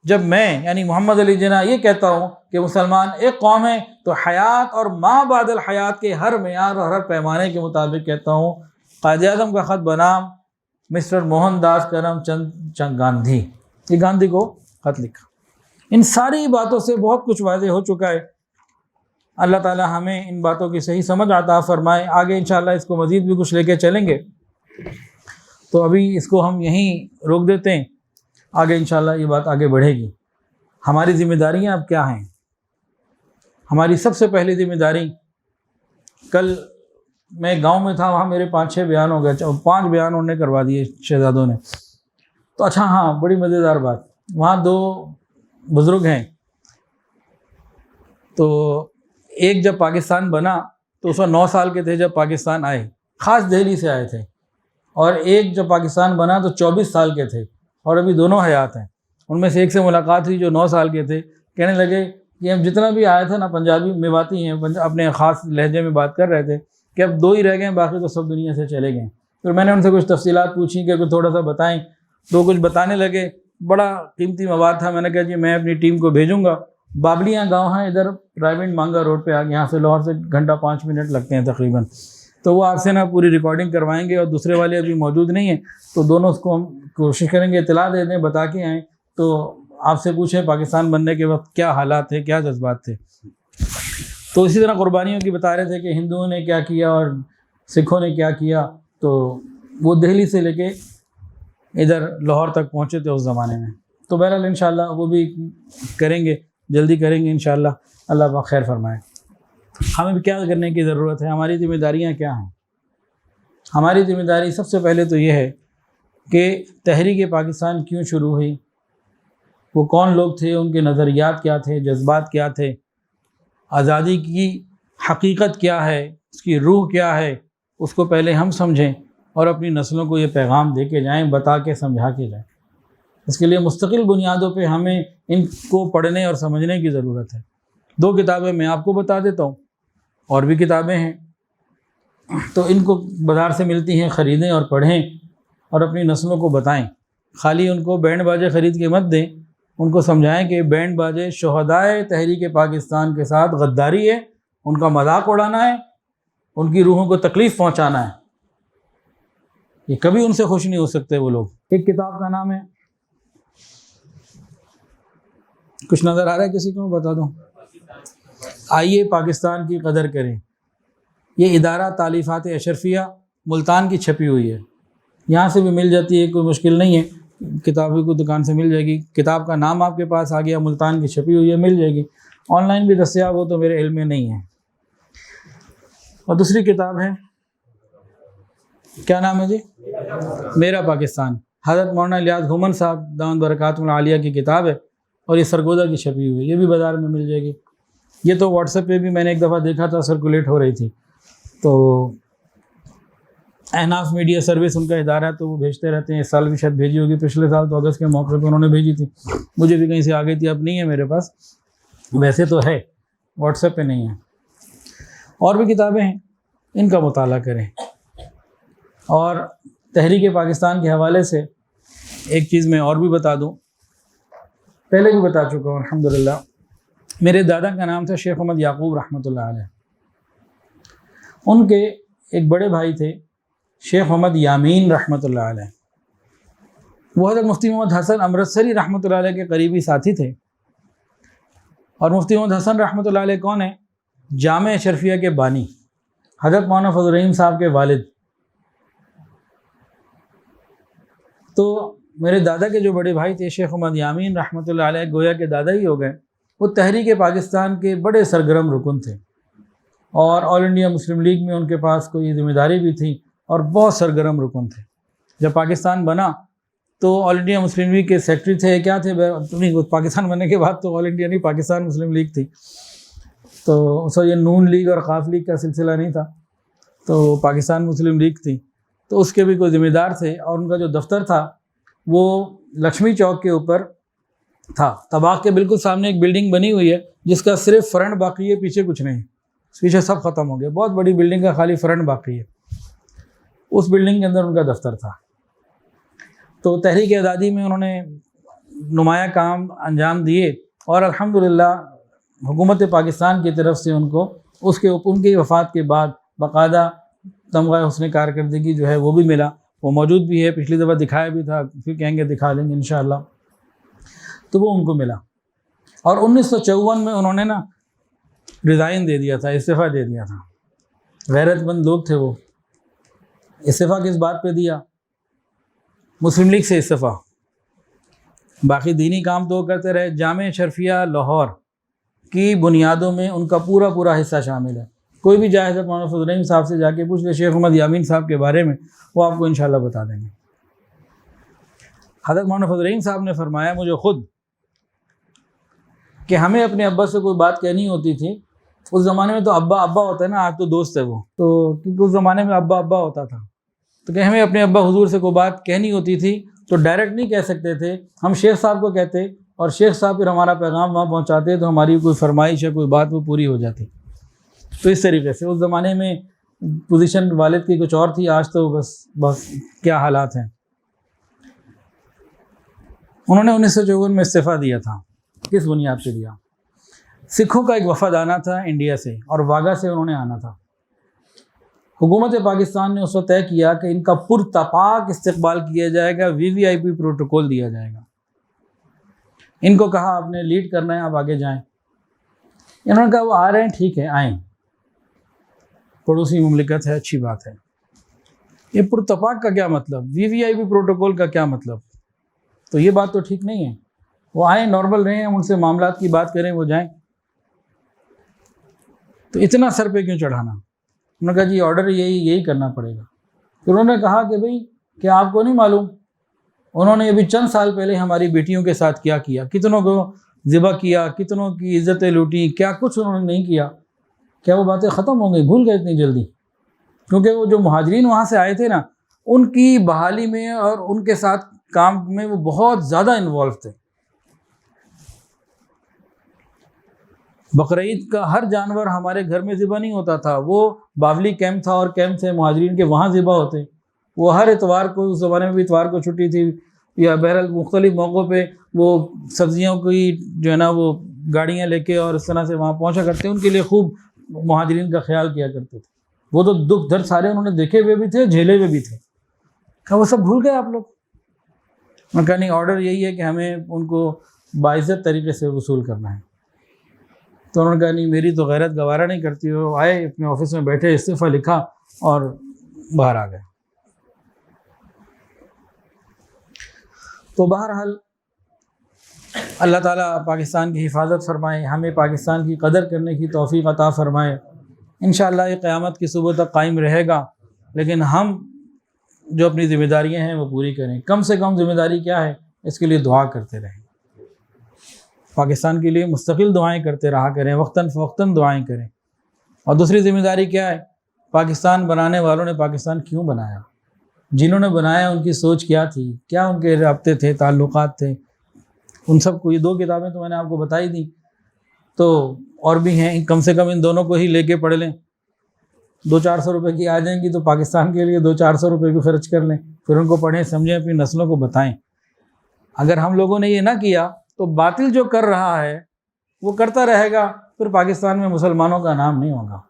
جب میں یعنی محمد علی جناح یہ کہتا ہوں کہ مسلمان ایک قوم ہے، تو حیات اور ما بعد الحیات کے ہر معیار اور ہر پیمانے کے مطابق کہتا ہوں. قائد اعظم کا خط بنام مسٹر موہن داس کرم چند گاندھی، یہ گاندھی کو خط لکھا. ان ساری باتوں سے بہت کچھ واضح ہو چکا ہے. اللہ تعالی ہمیں ان باتوں کی صحیح سمجھ عطا فرمائے. آگے انشاءاللہ اس کو مزید بھی کچھ لے کے چلیں گے، تو ابھی اس کو ہم یہیں روک دیتے ہیں. آگے انشاءاللہ یہ بات آگے بڑھے گی. ہماری ذمہ داریاں اب کیا ہیں؟ ہماری سب سے پہلی ذمہ داری، کل میں گاؤں میں تھا، وہاں میرے 5-6 بیان ہو گئے، 5 بیان انہوں نے کروا دیے شہزادوں نے. تو اچھا ہاں، بڑی مزیدار بات، وہاں 2 بزرگ ہیں. تو ایک جب پاکستان بنا تو اس وقت 9 سال کے تھے جب پاکستان آئے، خاص دہلی سے آئے تھے. اور ایک جب پاکستان بنا تو 24 سال کے تھے، اور ابھی دونوں حیات ہیں. ان میں سے ایک سے ملاقات ہوئی جو 9 سال کے تھے. کہنے لگے کہ ہم جتنا بھی آئے تھے نا، پنجابی میواتی ہیں، اپنے خاص لہجے میں بات کر رہے تھے کہ اب 2 ہی رہ گئے ہیں، باقی تو سب دنیا سے چلے گئے. پھر میں نے ان سے کچھ تفصیلات پوچھی کہ تھوڑا سا بتائیں، تو کچھ بتانے لگے. بڑا قیمتی مواد تھا. میں نے کہا جی میں اپنی ٹیم کو بھیجوں گا. بابلیاں گاؤں ہیں ادھر رائے گنج مانگا روڈ پہ، آگے یہاں سے لاہور سے 1 گھنٹہ 5 منٹ لگتے ہیں تقریباً. تو وہ آپ سے نا پوری ریکارڈنگ کروائیں گے، اور دوسرے والے ابھی موجود نہیں ہیں تو دونوں اس کو ہم کوشش کریں گے اطلاع دے دیں، بتا کے آئیں، تو آپ سے پوچھیں پاکستان بننے کے وقت کیا حالات تھے، کیا جذبات تھے۔ تو اسی طرح قربانیوں کی بتا رہے تھے کہ ہندوؤں نے کیا کیا اور سکھوں نے کیا کیا، تو وہ دہلی سے لے کے ادھر لاہور تک پہنچے تھے اس زمانے میں۔ تو بہرحال انشاءاللہ وہ بھی کریں گے، جلدی کریں گے انشاءاللہ، اللہ پاک خیر فرمائے۔ ہمیں بھی کیا کرنے کی ضرورت ہے، ہماری ذمہ داریاں کیا ہیں؟ ہماری ذمہ داری سب سے پہلے تو یہ ہے کہ تحریک پاکستان کیوں شروع ہوئی، وہ کون لوگ تھے، ان کے نظریات کیا تھے، جذبات کیا تھے، آزادی کی حقیقت کیا ہے، اس کی روح کیا ہے، اس کو پہلے ہم سمجھیں اور اپنی نسلوں کو یہ پیغام دے کے جائیں، بتا کے سمجھا کے جائیں۔ اس کے لیے مستقل بنیادوں پہ ہمیں ان کو پڑھنے اور سمجھنے کی ضرورت ہے۔ 2 کتابیں میں آپ کو بتا دیتا ہوں، اور بھی کتابیں ہیں، تو ان کو بازار سے ملتی ہیں، خریدیں اور پڑھیں اور اپنی نسلوں کو بتائیں۔ خالی ان کو بینڈ باجے خرید کے مت دیں، ان کو سمجھائیں کہ بینڈ باجے شہدائے تحریک پاکستان کے ساتھ غداری ہے، ان کا مذاق اڑانا ہے، ان کی روحوں کو تکلیف پہنچانا ہے، یہ کبھی ان سے خوش نہیں ہو سکتے وہ لوگ۔ ایک کتاب کا نام ہے، کچھ نظر آ رہا ہے کسی کو؟ میں بتا دوں، آئیے پاکستان کی قدر کریں۔ یہ ادارہ تالیفات اشرفیہ ملتان کی چھپی ہوئی ہے، یہاں سے بھی مل جاتی ہے، کوئی مشکل نہیں ہے، کتابیں کو دکان سے مل جائے گی۔ کتاب کا نام آپ کے پاس آ گیا، ملتان کی چھپی ہوئی ہے، مل جائے گی۔ آن لائن بھی دستیاب ہو تو میرے علم میں نہیں ہے۔ اور دوسری کتاب ہے، کیا نام ہے جی؟ میرا پاکستان، حضرت مولانا الیاس گھومن صاحب دامت برکاتہم العالیہ کی کتاب ہے، اور یہ سرگودا کی چھپی ہوئی ہے، یہ بھی بازار میں مل جائے گی۔ یہ تو واٹس ایپ پہ بھی میں نے ایک دفعہ دیکھا تھا، سرکولیٹ ہو رہی تھی، تو احناف میڈیا سروس ان کا ادارہ ہے، تو وہ بھیجتے رہتے ہیں، اس سال بھی شاید بھیجی ہوگی، پچھلے سال تو اگست کے موقع پہ انہوں نے بھیجی تھی، مجھے بھی کہیں سے آ گئی تھی، اب نہیں ہے میرے پاس، ویسے تو ہے، واٹس ایپ پہ نہیں ہے۔ اور بھی کتابیں ہیں، ان کا مطالعہ کریں۔ اور تحریک پاکستان کے حوالے سے ایک چیز میں اور بھی بتا دوں، پہلے بھی بتا چکا ہوں الحمدللہ۔ میرے دادا کا نام تھا شیخ محمد یعقوب رحمۃ اللہ علیہ، ان کے ایک بڑے بھائی تھے شیخ محمد یامین رحمۃ اللہ علیہ، وہ حضرت مفتی محمد حسن امرتسری رحمۃ اللہ علیہ کے قریبی ساتھی تھے۔ اور مفتی محمد حسن رحمۃ اللہ علیہ کون ہیں؟ جامع اشرفیہ کے بانی، حضرت مولانا فضل الرحیم صاحب کے والد۔ تو میرے دادا کے جو بڑے بھائی تھے شیخ محمد یامین رحمۃ اللہ علیہ، گویا کے دادا ہی ہو گئے، وہ تحریک پاکستان کے بڑے سرگرم رکن تھے، اور آل انڈیا مسلم لیگ میں ان کے پاس کوئی ذمہ داری بھی تھی، اور بہت سرگرم رکن تھے۔ جب پاکستان بنا تو آل انڈیا مسلم لیگ کے سیکرٹری تھے، کیا تھے، پاکستان بننے کے بعد تو آل انڈیا نہیں، پاکستان مسلم لیگ تھی، تو اس وقت یہ نون لیگ اور قاف لیگ کا سلسلہ نہیں تھا، تو پاکستان مسلم لیگ تھی، تو اس کے بھی کوئی ذمہ دار تھے، اور ان کا جو دفتر تھا وہ لکشمی چوک کے اوپر تھا، طباق کے بالکل سامنے ایک بلڈنگ بنی ہوئی ہے جس کا صرف فرنٹ باقی ہے، پیچھے کچھ نہیں، پیچھے سب ختم ہو گیا، بہت بڑی بلڈنگ کا خالی فرنٹ باقی ہے، اس بلڈنگ کے اندر ان کا دفتر تھا۔ تو تحریک آزادی میں انہوں نے نمایاں کام انجام دیے، اور الحمدللہ حکومت پاکستان کی طرف سے ان کو ان کی وفات کے بعد باقاعدہ تمغہ حسن کارکردگی جو ہے وہ بھی ملا، وہ موجود بھی ہے، پچھلی دفعہ دکھایا بھی تھا، پھر کہیں گے دکھا دیں گے انشاءاللہ، تو وہ ان کو ملا۔ اور 1954 میں انہوں نے نا ریزائن دے دیا تھا، استعفیٰ دے دیا تھا، غیرت مند لوگ تھے وہ۔ استعفیٰ کس بات پہ دیا؟ مسلم لیگ سے استعفیٰ، باقی دینی کام تو کرتے رہے۔ جامع اشرفیہ لاہور کی بنیادوں میں ان کا پورا حصہ شامل ہے، کوئی بھی جائے حضرت مولانا فضل الرحیم صاحب سے جا کے پوچھ لے شیخ محمد یامین صاحب کے بارے میں، وہ آپ کو انشاءاللہ بتا دیں گے۔ حضرت مولانا فضل الرحیم صاحب نے فرمایا مجھے خود کہ ہمیں اپنے ابا سے کوئی بات کہنی ہوتی تھی، اس زمانے میں تو ابا ہوتا ہے نا، آج تو دوست ہے وہ، تو کیونکہ اس زمانے میں ابا ہوتا تھا، تو کہ ہمیں اپنے ابا حضور سے کوئی بات کہنی ہوتی تھی تو ڈائریکٹ نہیں کہہ سکتے تھے، ہم شیخ صاحب کو کہتے، اور شیخ صاحب پھر ہمارا پیغام وہاں پہنچاتے، تو ہماری کوئی فرمائش ہے، کوئی بات وہ پوری ہو جاتی۔ تو اس طریقے سے اس زمانے میں پوزیشن والد کی کچھ اور تھی، آج تو بس کیا حالات ہیں۔ انہوں نے 1954 میں استعفیٰ دیا تھا، کس بنیاد پہ دیا؟ سکھوں کا ایک وفد آنا تھا انڈیا سے، اور واگا سے انہوں نے آنا تھا۔ حکومت پاکستان نے اس وقت طے کیا کہ ان کا پرتپاک استقبال کیا جائے گا، VVIP پروٹوکول دیا جائے گا. ان کو کہا آپ نے لیڈ کرنا ہے، آپ آگے جائیں. انہوں نے کہا وہ آ رہے ہیں، ٹھیک ہے آئیں، پڑوسی مملکت ہے، اچھی بات ہے. یہ پرتپاک کا کیا مطلب، VVIP پروٹوکول کا کیا مطلب؟ تو یہ بات تو ٹھیک نہیں ہے. وہ آئیں، نارمل رہیں، ہم ان سے معاملات کی بات کریں، وہ جائیں. تو اتنا سر پہ کیوں چڑھانا؟ انہوں نے کہا جی آرڈر یہی کرنا پڑے گا. پھر انہوں نے کہا کہ بھئی کیا آپ کو نہیں معلوم انہوں نے ابھی چند سال پہلے ہماری بیٹیوں کے ساتھ کیا کیا، کتنوں کو ذبح کیا، کتنوں کی عزتیں لوٹیں، کیا کچھ انہوں نے نہیں کیا؟ کیا وہ باتیں ختم ہو گئی، بھول گئے اتنی جلدی؟ کیونکہ وہ جو مہاجرین وہاں سے آئے تھے نا، ان کی بحالی میں اور ان کے ساتھ کام میں وہ بہت زیادہ انوالو تھے. بقرعید کا ہر جانور ہمارے گھر میں ذبح نہیں ہوتا تھا، وہ باولی کیمپ تھا اور کیمپ تھے مہاجرین کے، وہاں ذبح ہوتے. وہ ہر اتوار کو، اس زمانے میں بھی اتوار کو چھٹی تھی، یا بہرحال مختلف موقعوں پہ وہ سبزیوں کی جو ہے نا وہ گاڑیاں لے کے اور اس طرح سے وہاں پہنچا کرتے، ان کے لیے خوب مہاجرین کا خیال کیا کرتے تھے. وہ تو دکھ درد سارے انہوں نے دیکھے ہوئے بھی تھے، جھیلے ہوئے بھی تھے. کہا وہ سب بھول گئے آپ لوگ؟ میں کہا نہیں، آرڈر یہی ہے کہ ہمیں ان کو باعزت طریقے سے وصول کرنا ہے. تو انہوں نے کہا نہیں، میری تو غیرت گوارا نہیں کرتی. وہ آئے اپنے آفس میں بیٹھے، استعفیٰ لکھا اور باہر آ گئے. تو بہرحال اللہ تعالیٰ پاکستان کی حفاظت فرمائے، ہمیں پاکستان کی قدر کرنے کی توفیق عطا فرمائے. انشاءاللہ یہ قیامت کی صبح تک قائم رہے گا، لیکن ہم جو اپنی ذمہ داریاں ہیں وہ پوری کریں. کم سے کم ذمہ داری کیا ہے، اس کے لیے دعا کرتے رہیں. پاکستان کے لیے مستقل دعائیں کرتے رہا کریں، وقتاً فوقتاً دعائیں کریں. اور دوسری ذمہ داری کیا ہے، پاکستان بنانے والوں نے پاکستان کیوں بنایا، جنہوں نے بنایا ان کی سوچ کیا تھی، کیا ان کے رابطے تھے، تعلقات تھے، ان سب کو. یہ 2 کتابیں تو میں نے آپ کو بتائی دی، تو اور بھی ہیں، کم سے کم ان دونوں کو ہی لے کے پڑھ لیں. 200-400 روپے کی آ جائیں گی تو پاکستان کے لیے 200-400 روپے بھی خرچ کر لیں، پھر ان کو پڑھیں، سمجھیں، اپنی نسلوں کو بتائیں. اگر ہم لوگوں نے یہ نہ کیا تو باطل جو کر رہا ہے وہ کرتا رہے گا، پھر پاکستان میں مسلمانوں کا نام نہیں ہوگا،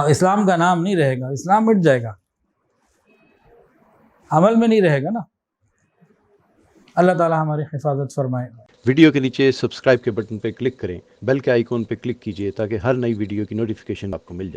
اسلام کا نام نہیں رہے گا، اسلام مٹ جائے گا، عمل میں نہیں رہے گا نا. اللہ تعالی ہماری حفاظت فرمائے. ویڈیو کے نیچے سبسکرائب کے بٹن پہ کلک کریں، بیل کے آئیکن پہ کلک کیجئے تاکہ ہر نئی ویڈیو کی نوٹیفیکیشن آپ کو مل جائے.